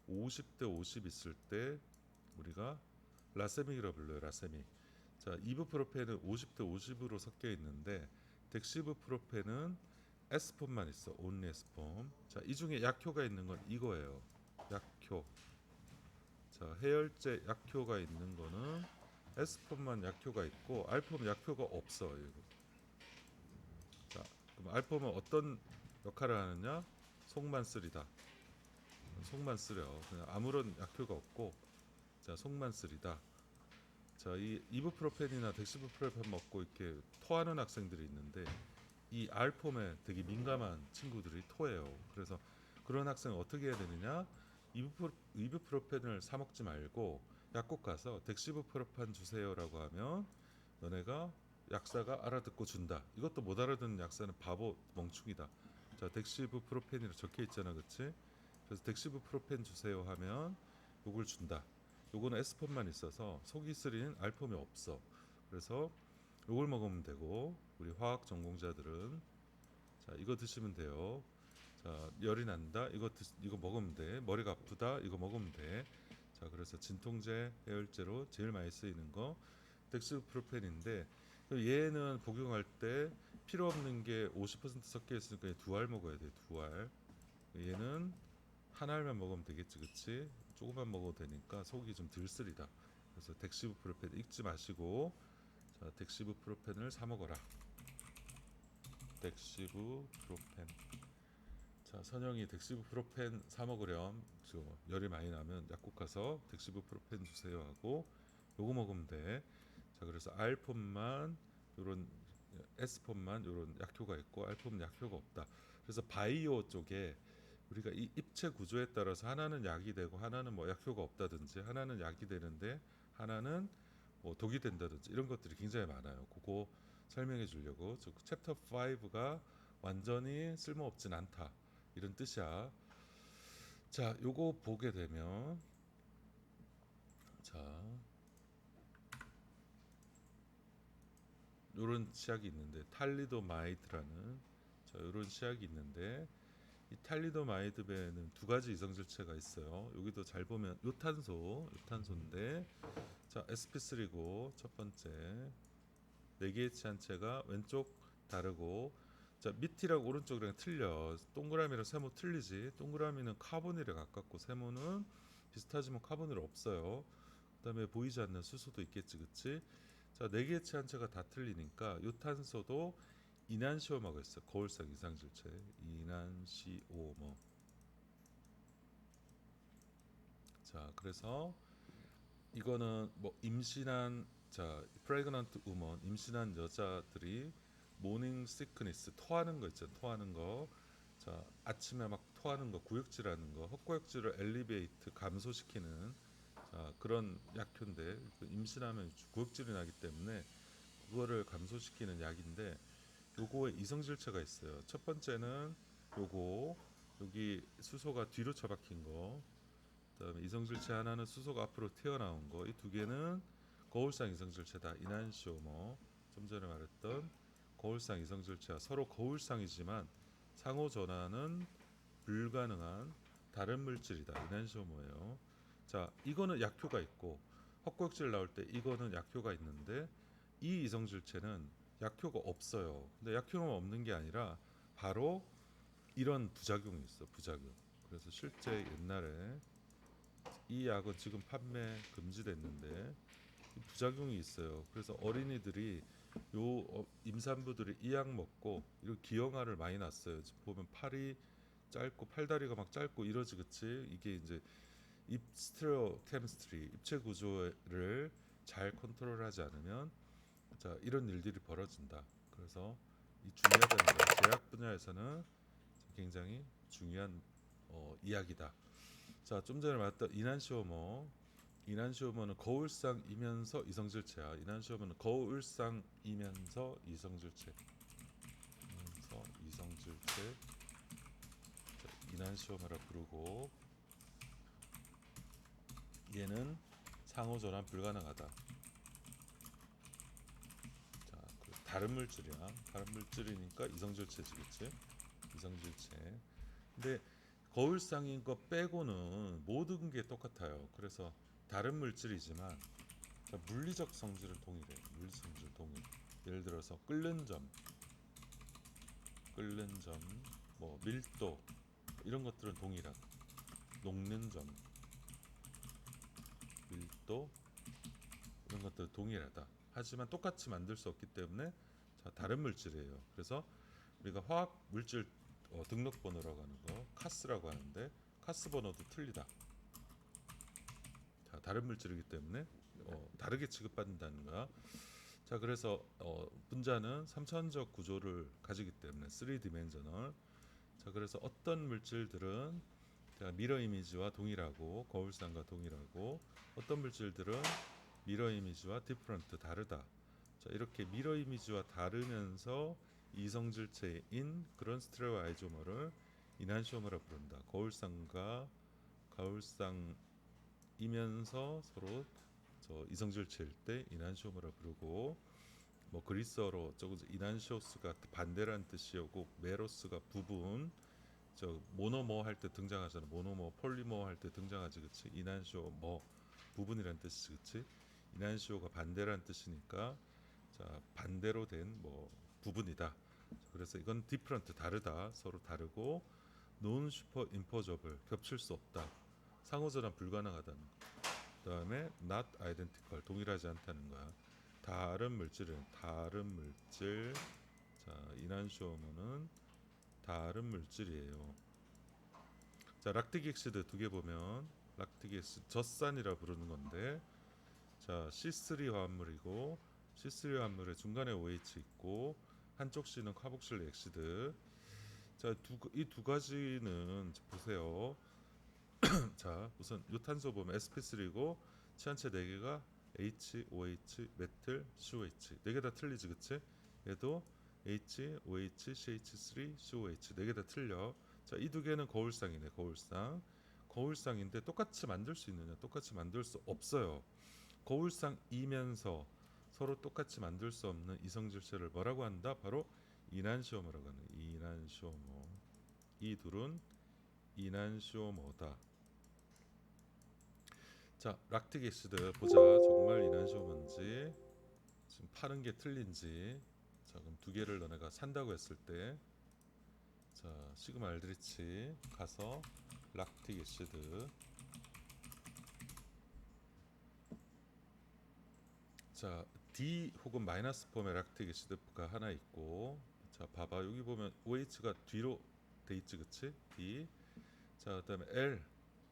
50대 50 있을 때 우리가 라세믹이라고 불러요. 라세믹. 자, 이브프로펜은 50대 50으로 섞여 있는데 덱시브프로펜은 S폼만 있어. 온리 S폼. 자, 이 중에 약효가 있는 건 이거예요. 약효. 자, 해열제 약효가 있는 거는 S폼만 약효가 있고 R폼 약효가 없어. 이거. 자, 그럼 R폼은 어떤 역할을 하느냐? 속만 쓰리다. 속만 쓰려. 그냥 아무런 약효가 없고, 자, 속만 쓰리다. 자, 이 이브프로펜이나 덱시브프로펜 먹고 이렇게 토하는 학생들이 있는데 이 R폼에 되게 민감한 친구들이 토해요. 그래서 그런 학생은 어떻게 해야 되느냐? 이브프로펜을 사 먹지 말고 약국 가서 덱시브프로펜 주세요라고 하면 너네가 약사가 알아듣고 준다. 이것도 못 알아듣는 약사는 바보 멍충이다. 자, 덱시브프로펜이라 적혀 있잖아, 그렇지? 그래서 덱시브프로펜 주세요 하면 요걸 준다. 요거는 S폼만 있어서 속이 쓰리는 R폼이 없어. 그래서 요걸 먹으면 되고 우리 화학 전공자들은 자, 이거 드시면 돼요. 자, 열이 난다. 이거 먹으면 돼. 머리가 아프다. 이거 먹으면 돼. 자, 그래서 진통제, 해열제로 제일 많이 쓰이는 거 덱스프로펜인데 얘는 복용할 때 필요 없는 게 50% 섞여 있으니까 두 알 먹어야 돼. 두 알. 얘는 한 알만 먹으면 되겠지, 그치? 조금만 먹어도 되니까 속이 좀 덜 쓰리다. 그래서 덱시브프로펜 읽지 마시고 자, 덱시브프로펜을 사 먹어라. 덱시브프로펜. 자, 선영이 덱시브프로펜 사 먹으렴. 열이 많이 나면 약국 가서 덱시브프로펜 주세요 하고 요거 먹으면 돼. 자, 그래서 R폼만 요런 S폼만 요런 약효가 있고 R폼 약효가 없다. 그래서 바이오 쪽에 우리가 이 입체 구조에 따라서 하나는 약이 되고 하나는 뭐 약효가 없다든지 하나는 약이 되는데 하나는 뭐 독이 된다든지 이런 것들이 굉장히 많아요. 그거 설명해 주려고 챕터 5가 완전히 쓸모없진 않다 이런 뜻이야. 자, 요거 보게 되면 자, 요런 치약이 있는데 탈리도마이드라는 자, 요런 치약이 있는데 이 탈리도마이드에는 두 가지 이성질체가 있어요. 여기도 잘 보면 요탄소인데 자, sp3고 첫 번째 네 개의 치한체가 왼쪽 다르고 자, 밑이랑 오른쪽이랑 틀려. 동그라미랑 세모 틀리지. 동그라미는 카본일에 가깝고 세모는 비슷하지만 카본일 없어요. 그다음에 보이지 않는 수소도 있겠지, 그치? 자, 네 개의 치한체가 다 틀리니까 요탄소도 이난시오마가 있어. 거울상 이상질체. 이난시오마. 자, 그래서 이거는 뭐 임신한 자, 프레그넌트 우먼 임신한 여자들이 모닝 시크니스 토하는 거 있잖아. 토하는 거. 자, 아침에 막 토하는 거, 구역질하는 거, 헛구역질을 엘리베이트 감소시키는 자, 그런 약효인데 임신하면 구역질이 나기 때문에 그거를 감소시키는 약인데 요거에 이성질체가 있어요. 첫 번째는 요거 여기 수소가 뒤로 처박힌 거. 그다음에 이성질체 하나는 수소가 앞으로 튀어나온 거. 이 두 개는 거울상 이성질체다. 이난시오머. 좀 전에 말했던 거울상 이성질체와 서로 거울상이지만 상호 전환은 불가능한 다른 물질이다. 이난시오머예요. 자, 이거는 약효가 있고 헛구역질 나올 때 이거는 약효가 있는데 이 이성질체는 약효가 없어요. 근데 약효가 없는 게 아니라 바로 이런 부작용이 있어. 부작용. 그래서 실제 옛날에 이 약은 지금 판매 금지됐는데 부작용이 있어요. 그래서 어린이들이 임산부들이 이 약 먹고 이런 기형아를 많이 낳았어요. 지금 보면 팔이 짧고 팔다리가 막 짧고 이러지, 그치? 이게 이제 스테레오 케미스트리 입체 구조를 잘 컨트롤하지 않으면 자, 이런 일들이 벌어진다. 그래서 이 중요하다는 거예요. 제약 분야에서는 굉장히 중요한 이야기다. 자, 좀 전에 말했던 이난시오머는 거울상이면서 이성질체야. 이난시오머는 거울상이면서 이성질체. 이난시오머라 부르고 얘는 상호전환 불가능하다. 자, 다른 물질이야. 다른 물질이니까 이성질체지, 그치? 이성질체. 근데 거울상인 거 빼고는 모든 게 똑같아요. 그래서 다른 물질이지만 자, 물리적 성질은 동일해. 물리적 성질 동일. 예를 들어서 끓는 점, 뭐 밀도 이런 것들은 동일하다. 녹는 점, 밀도 이런 것들은 동일하다. 하지만 똑같이 만들 수 없기 때문에 자, 다른 물질이에요. 그래서 우리가 화학 물질 등록번호라고 하는 거 카스라고 하는데 카스 번호도 틀리다. 자, 다른 물질이기 때문에 다르게 취급받는다는 거야. 자, 그래서 분자는 3차원적 구조를 가지기 때문에 3디멘셔널. 자, 그래서 어떤 물질들은 자, 미러 이미지와 동일하고 거울상과 동일하고 어떤 물질들은 미러 이미지와 디퍼런트 다르다. 자, 이렇게 미러 이미지와 다르면서 이성질체인 그런 스테레오 아이소머를 이난시오머라 부른다. 거울상과 거울상이면서 서로 이성질체일 때 이난시오머라 부르고 뭐 그리스어로 저거 이난시오스가 반대라는 뜻이었고 메로스가 부분 저 모노모 할 때 등장하잖아. 모노모 폴리모 할 때 등장하지, 그치? 이난시오 뭐 부분이란 뜻이지, 그치? 이난시오가 반대란 뜻이니까 자 반대로 된 뭐 부분이다. 그래서 이건 디퍼런트 다르다, 서로 다르고 논 슈퍼 임포저블 겹칠 수 없다, 상호전환 불가능하다는 거. 그다음에 not identical 동일하지 않다는 거야. 다른 물질은 다른 물질. 자 이난시오모는 다른 물질이에요. 자 락틱 엑시드 두 개 보면 락틱 엑시드 젖산이라 부르는 건데 자 C3 화합물이고 C3 화합물의 중간에 OH 있고 한쪽 C는 카복실 엑시드. 자 이 두 가지는 보세요. 자 우선 요탄소 보면 sp3고 치한체 4개가 H, OH, 메틸, COH 4개 다 틀리지, 그치? 얘도 H, OH, CH3, COH 4개 다 틀려. 자, 이 두 개는 거울상이네. 거울상인데 똑같이 만들 수 있느냐? 똑같이 만들 수 없어요. 거울상이면서 서로 똑같이 만들 수 없는 이성질체를 뭐라고 한다? 바로 이난시오모라고 하는 이난시오모. 이 둘은 이난시오모다. 자, 락틱 애시드 보자. 정말 이난시오모인지 지금 파는 게 틀린지. 자, 그럼 두 개를 너네가 산다고 했을 때, 자, 시그마 알드리치 가서 락틱 애시드. 자, D 혹은 마이너스 폼의 락틱 애시드가 하나 있고, 자, 봐봐 여기 보면 OH가 뒤로 돼 있지, 그치? D. 자, 그다음에 L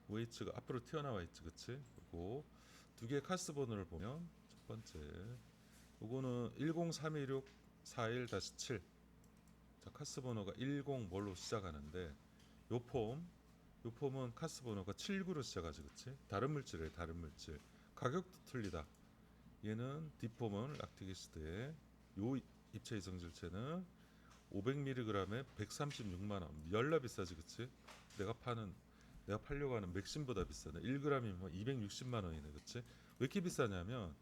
OH가 앞으로 튀어나와 있지, 그치? 그리고 두 개의 카스 번호를 보면 첫 번째 요거는 1031641-7. 자, 카스 번호가 10 뭘로 시작하는데 요 폼은 카스 번호가 79로 시작하지, 그치? 다른 물질이에요, 다른 물질. 가격도 틀리다. 얘는 D폼은 락틱 애시드에 요 입체 이성질체는 500mg에 136만 원. 열나 비싸지, 그치? 내가 팔려고 하는 맥심보다 비싸네. 1g이면 260만 원이네, 그치? 왜 이렇게 비싸냐면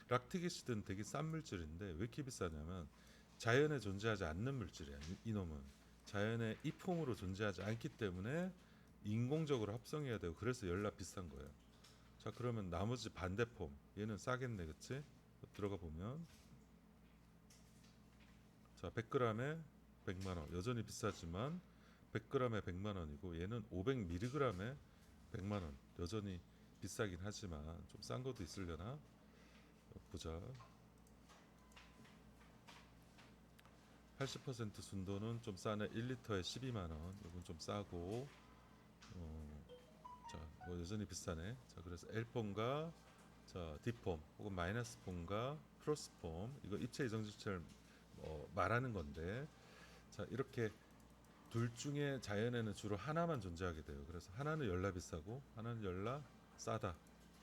락틱 애시드는 되게 싼 물질인데 왜 이렇게 비싸냐면 자연에 존재하지 않는 물질이야. 이놈은 자연에 이 폼으로 존재하지 않기 때문에 인공적으로 합성해야 되고 그래서 열나 비싼 거예요. 자 그러면 나머지 반대폼 얘는 싸겠네, 그치? 들어가 보면 자 100g에 100만원 여전히 비싸지만 100g에 100만원이고 얘는 500mg에 100만원 여전히 비싸긴 하지만 좀 싼 것도 있으려나 보자. 80% 순도는 좀 싸네. 1리터에 12만원. 이건 좀 싸고 자, 뭐 여전히 비싸네. 자, 그래서 L폼과 자, D폼 혹은 마이너스 폼과 플러스 폼 이거 입체 이성질체를 말하는 건데 자, 이렇게 둘 중에 자연에는 주로 하나만 존재하게 돼요. 그래서 하나는 열나 비싸고 하나는 열나 싸다.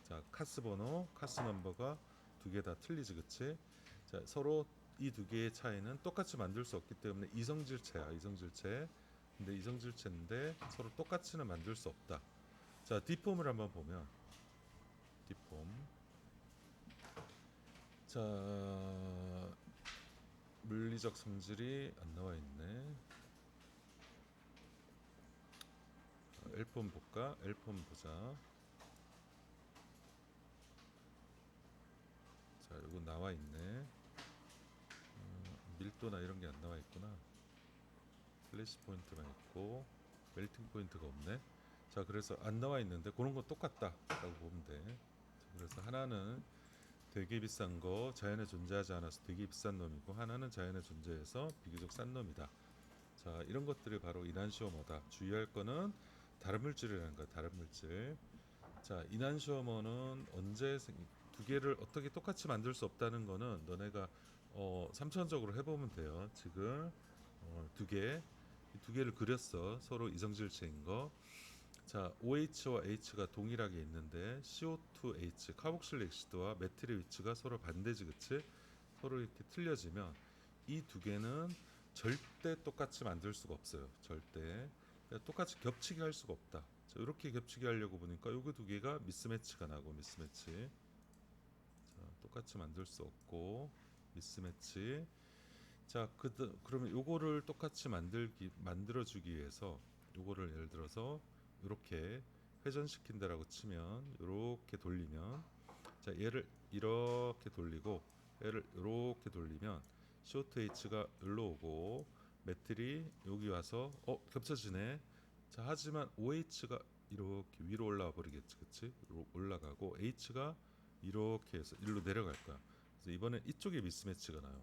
자, 카스 번호, 카스 넘버가 두 개 다 틀리지, 그치? 자, 서로 이 두 개의 차이는 똑같이 만들 수 없기 때문에 이성질체야, 이성질체. 근데 이성질체인데 서로 똑같이는 만들 수 없다. 자, D폼을 한번 보면 D폼. 자, 물리적 성질이 안 나와 있네. L폼 볼까? L폼 보자. 나와 있네. 밀도나 이런 게 안 나와 있구나. 플래시 포인트만 있고 멜팅 포인트가 없네. 자, 그래서 안 나와 있는데 그런 거 똑같다라고 보면 돼. 그래서 하나는 되게 비싼 거 자연에 존재하지 않아서 되게 비싼 놈이고, 하나는 자연에 존재해서 비교적 싼 놈이다. 자, 이런 것들이 바로 이난시오머다. 주의할 거는 다른 물질이라는 거야. 다른 물질. 자, 이난시오머는 두 개를 어떻게 똑같이 만들 수 없다는 거는 너네가 3차원적으로 해보면 돼요. 지금 두 개를 그렸어. 서로 이성질체인 거. 자, OH와 H가 동일하게 있는데 CO2H 카복실 엑시드와 메틸의 위치가 서로 반대지, 그치? 서로 이렇게 틀려지면 이 두 개는 절대 똑같이 만들 수가 없어요. 절대. 그러니까 똑같이 겹치게 할 수가 없다. 자, 이렇게 겹치게 하려고 보니까 요거 두 개가 미스매치가 나고, 미스매치. 자, 똑같이 만들 수 없고 미스매치. 자, 그러면 요거를 똑같이 만들어주기 위해서 요거를 예를 들어서 이렇게 회전시킨다라고 치면, 이렇게 돌리면, 자, 얘를 이렇게 돌리고 얘를 이렇게 돌리면 쇼트 H가 여기로 오고 메틀이 여기 와서 겹쳐지네. 자, 하지만 OH가 이렇게 위로 올라와 버리겠지, 그치? 올라가고 H가 이렇게 해서 일로 내려갈 거야. 그래서 이번엔 이쪽에 미스매치가 나요.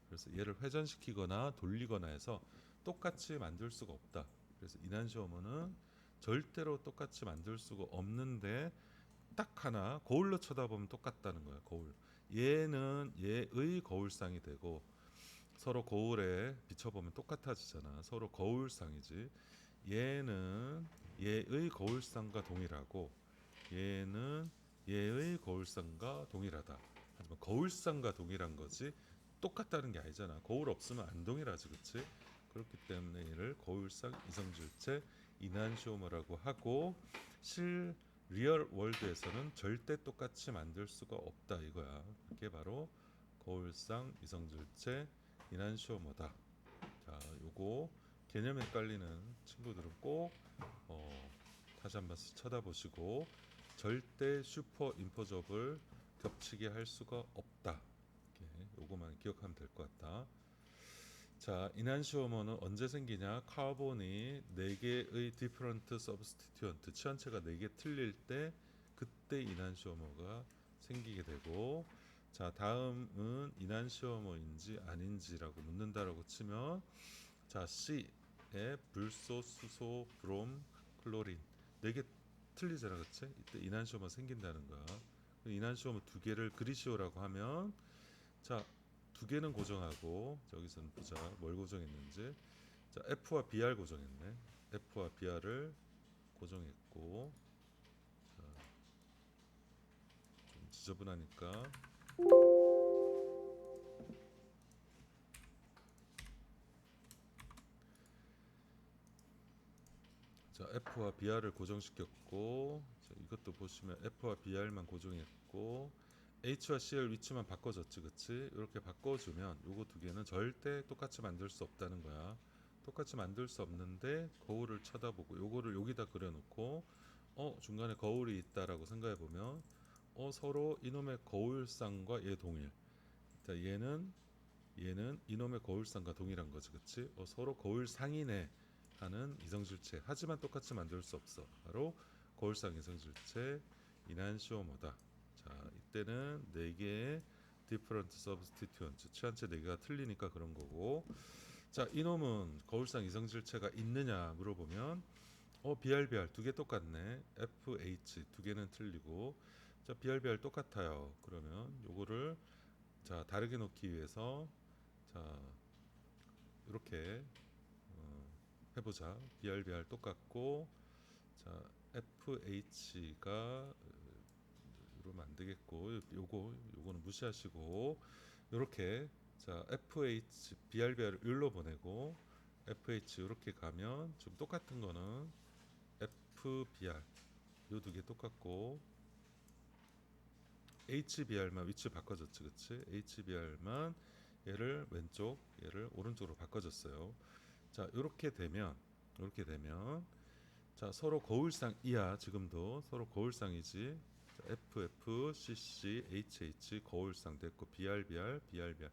그래서 얘를 회전시키거나 돌리거나 해서 똑같이 만들 수가 없다. 그래서 이난시오머는 절대로 똑같이 만들 수가 없는데, 딱 하나 거울로 쳐다보면 똑같다는 거야. 거울. 얘는 얘의 거울상이 되고, 서로 거울에 비춰보면 똑같아지잖아. 서로 거울상이지. 얘는 얘의 거울상과 동일하고, 얘는 얘의 거울상과 동일하다. 하지만 거울상과 동일한 거지 똑같다는 게 아니잖아. 거울 없으면 안 동일하지, 그치? 그렇기 때문에 얘를 거울상 이성질체 이난시오머라고 하고, 실 리얼 월드에서는 절대 똑같이 만들 수가 없다 이거야. 그게 바로 거울상 이성질체 이난시오머다. 자, 요거 개념 헷갈리는 친구들은 꼭 다시 한번 쳐다보시고, 절대 슈퍼 임포저블 겹치게 할 수가 없다. 요거만 기억하면 될 것 같다. 자, 이난시오머는 언제 생기냐? 카본이 4개의 디퍼런트 서브스티튜언트 치환체가 4개 틀릴 때, 그때 이난시오머가 생기게 되고, 자, 다음은 이난시오머인지 아닌지라고 묻는다라고 치면, 자, C에 불소, 수소, 브롬, 클로린 4개 틀리잖아, 그치? 이때 이난시오머 생긴다는 거야. 이난시오머 2개를 그리시오라고 하면, 자, 2개는 고정하고, 저기서는 보자 뭘 고정했는지. 자, F와 BR 고정했네. F와 BR을 고정했고, 자, 좀 지저분하니까 자, F와 BR을 고정시켰고, 자, 이것도 보시면 F와 BR만 고정했고, H와 CL 위치만 바꿔줬지, 그치? 이렇게 바꿔주면 요거 2개는 절대 똑같이 만들 수 없다는 거야. 똑같이 만들 수 없는데 거울을 쳐다보고 요거를 여기다 그려놓고 중간에 거울이 있다라고 생각해보면 서로 이놈의 거울상과 얘 동일. 자, 얘는 이놈의 거울상과 동일한 거지, 그치? 서로 거울상이네 하는 이성질체. 하지만 똑같이 만들 수 없어. 바로 거울상 이성질체 이난시오머다. 자, 이때는 4개의 디퍼런트 서브스티튜언트 치환체 4개가 틀리니까 그런 거고. 자, 이놈은 거울상 이성질체가 있느냐 물어보면 BRBR 2개 똑같네. FH 2개는 틀리고. 자, BRBR 똑같아요. 그러면 요거를 자, 다르게 놓기 위해서 자, 이렇게 해보자. BRBR 똑같고, 자, FH가 이러면 안 되겠고, 요거는 무시하시고, 요렇게 자, FH BRBR을 여기로 보내고, FH 이렇게 가면 지금 똑같은 거는 FBR 요 2개 똑같고, HBR만 위치 바꿔줬지, 그치? HBR만 얘를 왼쪽, 얘를 오른쪽으로 바꿔줬어요. 자, 이렇게 되면 자, 서로 거울상이야. 지금도 서로 거울상이지. FF, CC, HH 거울상 됐고 BRBR, BRBR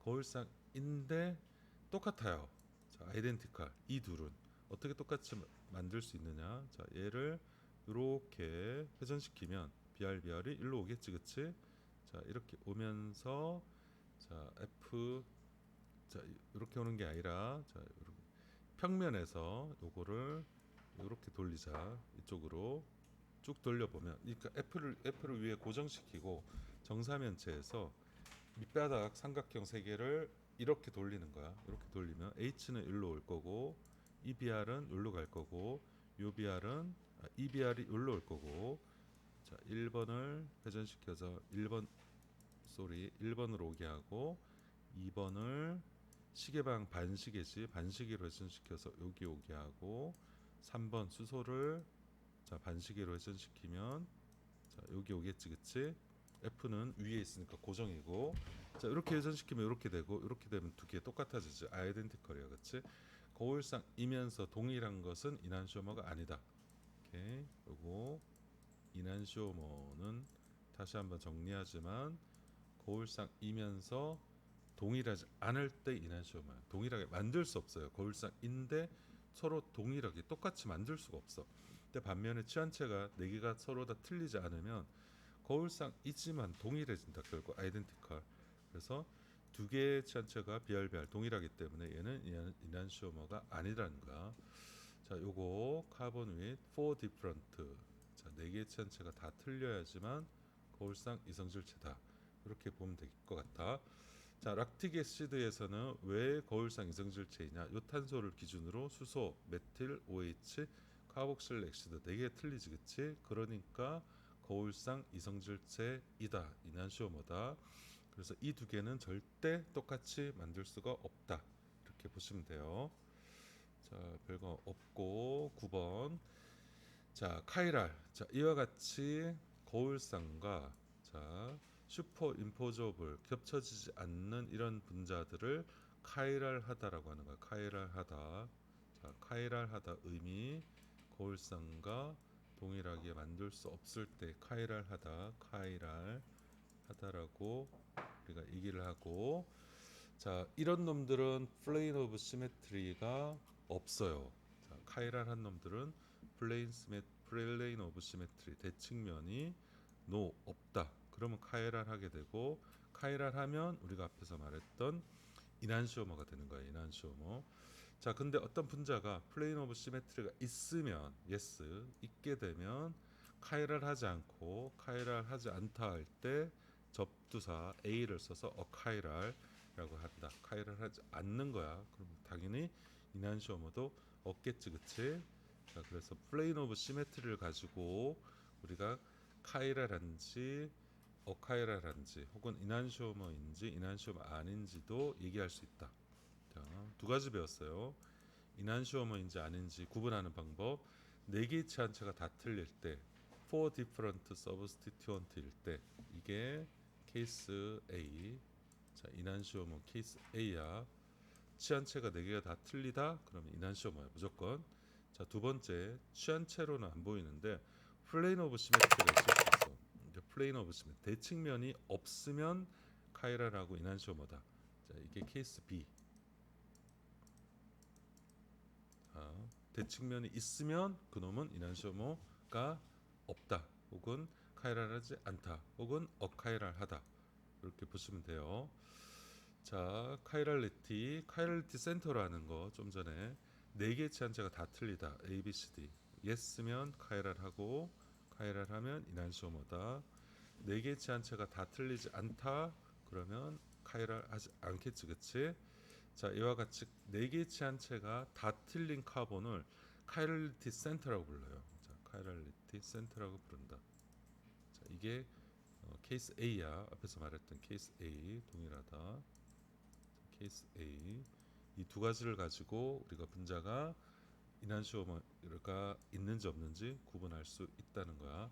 거울상인데 똑같아요. 자, 아이덴티컬 이 둘은 어떻게 똑같이 만들 수 있느냐? 자, 얘를 이렇게 회전시키면 BRBR이 일로 오겠지, 그치? 자, 이렇게 오면서 자 F 자 이렇게 오는 게 아니라 자 이렇게 평면에서 요거를 이렇게 돌리자 이쪽으로 쭉 돌려보면 그러니까 F를 위에 고정시키고 정사면체에서 밑바닥 삼각형 세 개를 이렇게 돌리는 거야. 이렇게 돌리면 H는 일로 올 거고 이 BR은 일로 갈 거고 요 BR은 이 BR이 일로 올 거고 자 1번을 회전시켜서 1번으로 오게 하고 2번을 시계방 반시계로 회전시켜서 여기 오게 하고 3번 수소를 자 반시계로 회전시키면 자 여기 오겠지, 그치? F는 위에 있으니까 고정이고 자 이렇게 회전시키면 이렇게 되고 이렇게 되면 두 개 똑같아지지. 아이덴티컬이야, 그치? 거울상이면서 동일한 것은 이난시오머가 아니다. 오케이. 그리고 이난시오머는 다시 한번 정리하지만 거울상이면서 동일하지 않을 때 이난시오머야. 동일하게 만들 수 없어요. 거울상인데 서로 동일하게 똑같이 만들 수가 없어. 근데 반면에 치환체가 네 개가 서로 다 틀리지 않으면 거울상이지만 동일해진다. 결국 아이덴티컬. 그래서 두 개의 치환체가 BRBR 동일하기 때문에 얘는 이난시오머가 아니라는 거야. 자, 요거 카본 윗 four different. 자, 네 개의 치환체가 다 틀려야지만 거울상 이성질체다. 이렇게 보면 될 것 같아. 자, 락틱 애시드에서는 왜 거울상 이성질체이냐? 요 탄소를 기준으로 수소, 메틸, OH, 카복실 엑시드 네 개 틀리지, 그치? 그러니까 거울상 이성질체이다. 이난시오머다. 그래서 이 두 개는 절대 똑같이 만들 수가 없다. 이렇게 보시면 돼요. 자, 별거 없고 9번. 자, 카이랄. 자, 이와 같이 거울상과 자, 슈퍼 임포저블 겹쳐지지 않는 이런 분자들을 카이랄하다라고 하는 거야. 카이랄하다. 자, 카이랄하다 의미 거울상과 동일하게 만들 수 없을 때 카이랄하다라고 우리가 얘기를 하고 자, 이런 놈들은 플레인 오브 시메트리가 없어요. 자, 카이랄한 놈들은 플레인 오브 시메트리 대칭면이 노 없다. 그러면 카이랄하게 되고 카이랄하면 우리가 앞에서 말했던 이난시오머가 되는 거예요. 이난시오머. 자, 근데 어떤 분자가 플레인 오브 시메트리가 있으면 예스 있게 되면 카이랄하지 않고 카이랄하지 않다 할 때 접두사 A를 써서 어카이랄라고 한다. 카이랄하지 않는 거야. 그럼 당연히 이난시오머도 없겠지, 그치? 자, 그래서 플레인 오브 시메트리를 가지고 우리가 카이랄한지 어카이랄한지 혹은 이난시오머인지 이난시오머 아닌지도 얘기할 수 있다. 자, 두 가지 배웠어요. 이난시오머인지 아닌지 구분하는 방법. 네 개의 치환체가 다 틀릴 때, four different substituent일 때, 이게 케이스 A. 자, 이난시오머 케이스 A야. 치환체가 네 개가 다 틀리다. 그러면 이난시오머야 무조건. 자, 두 번째 치환체로는 안 보이는데 플레인 오브 시메트리가 있을 수 있어. 플레인 오브 시메트리 대칭면이 없으면 카이랄하고 이난시오머다. 자, 이게 케이스 B. 대칭면이 있으면 그놈은 이난시오머가 없다. 혹은 카이랄하지 않다. 혹은 어카이랄하다. 이렇게 보시면 돼요. 자, 카이랄리티 센터라는 거 좀 전에 네 개의 치환체가 다 틀리다. A, B, C, D. 예스면 카이랄하고 카이랄하면 이난시오머다. 네 개의 치환체가 다 틀리지 않다. 그러면 카이랄하지 않겠지, 그치? 자, 이와 같이 네 개의 치환체가 다 틀린 카본을 카이랄리티 센터라고 불러요. 자, 카이랄리티 센터라고 부른다. 자, 이게 케이스 A야. 앞에서 말했던 케이스 A 동일하다. 케이스 A 이 두 가지를 가지고 우리가 분자가 이난시오머가 있는지 없는지 구분할 수 있다는 거야.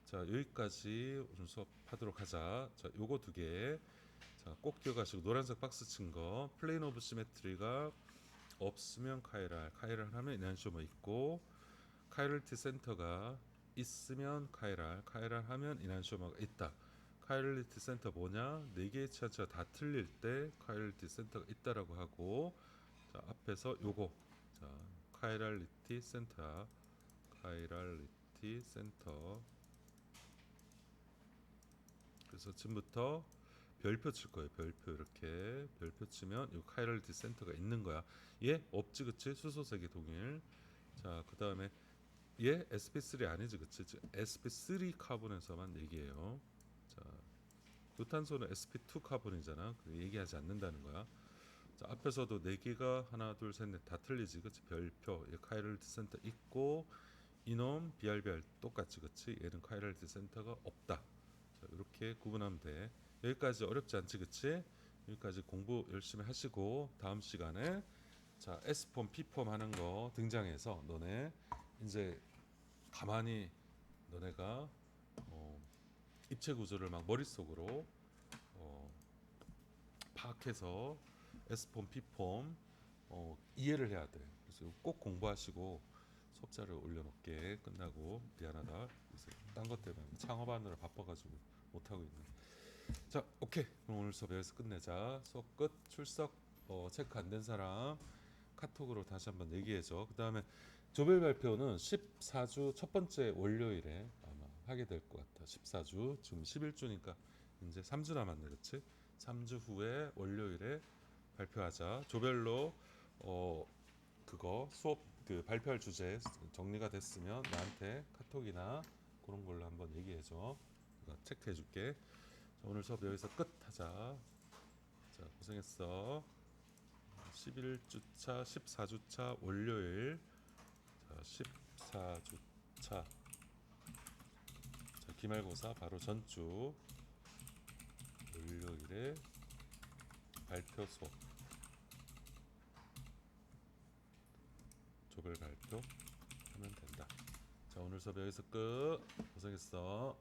자, 여기까지 오늘 수업하도록 하자. 자, 요거 두 개. 자, 꼭 기억하시고 노란색 박스 친 거. 플레인 오브 시메트리가 없으면 카이랄 하면 이난시오머 있고 카이랄티 센터가 있으면 카이랄, 카이랄 하면 이난시오마가 있다. 카이럴리티 센터 뭐냐? 네 개의 치아치가 다 틀릴 때 카이럴리티 센터가 있다라고 하고, 자 앞에서 요거, 자 카이럴리티 센터, 카이럴리티 센터. 그래서 지금부터 별표 칠 거예요. 별표 이렇게 별표 치면 요 카이럴리티 센터가 있는 거야. 얘 없지 그치? 수소색이 동일. 자 그 다음에 얘 sp3 아니지 그치? sp3 카본에서만 얘기해요. 자 루탄소는 sp2 카본이잖아. 얘기하지 않는다는 거야. 자 앞에서도 네 개가 하나 둘 셋 넷 다 틀리지 그치? 별표 얘 카이럴리티 센터 있고 이놈 BRBR 똑같지 그치? 얘는 카이럴리티 센터가 없다. 자 이렇게 구분하면 돼. 여기까지 어렵지 않지 그치? 여기까지 공부 열심히 하시고 다음 시간에 자 S폼 P폼 하는 거 등장해서 너네 이제 가만히 너네가 입체 구조를 막 머릿속으로 파악해서 S폼 P폼 이해를 해야 돼. 그래서 꼭 공부하시고 수업자를 올려놓게. 끝나고 미안하다. 딴 것 때문에 창업하느라 바빠가지고 못하고 있네. 자 오케이, 그럼 오늘 수업 여기서 끝내자. 수업 끝. 출석 체크 안 된 사람 카톡으로 다시 한번 얘기해줘. 그 다음에 조별 발표는 14주 첫 번째 월요일에 아마 하게 될 것 같아. 14주 지금 11주니까 이제 3주 남았네 그치? 3주 후에 월요일에 발표하자. 조별로 그거 수업 그 발표할 주제 정리가 됐으면 나한테 카톡이나 그런 걸로 한번 얘기해줘. 내가 체크해줄게. 자, 오늘 수업 여기서 끝하자. 자 고생했어. 11주차 14주차 월요일. 자 14주차 자, 기말고사 바로 전주 월요일에 발표 수업 조별 발표 하면 된다. 자 오늘 수업 여기서 끝. 고생했어.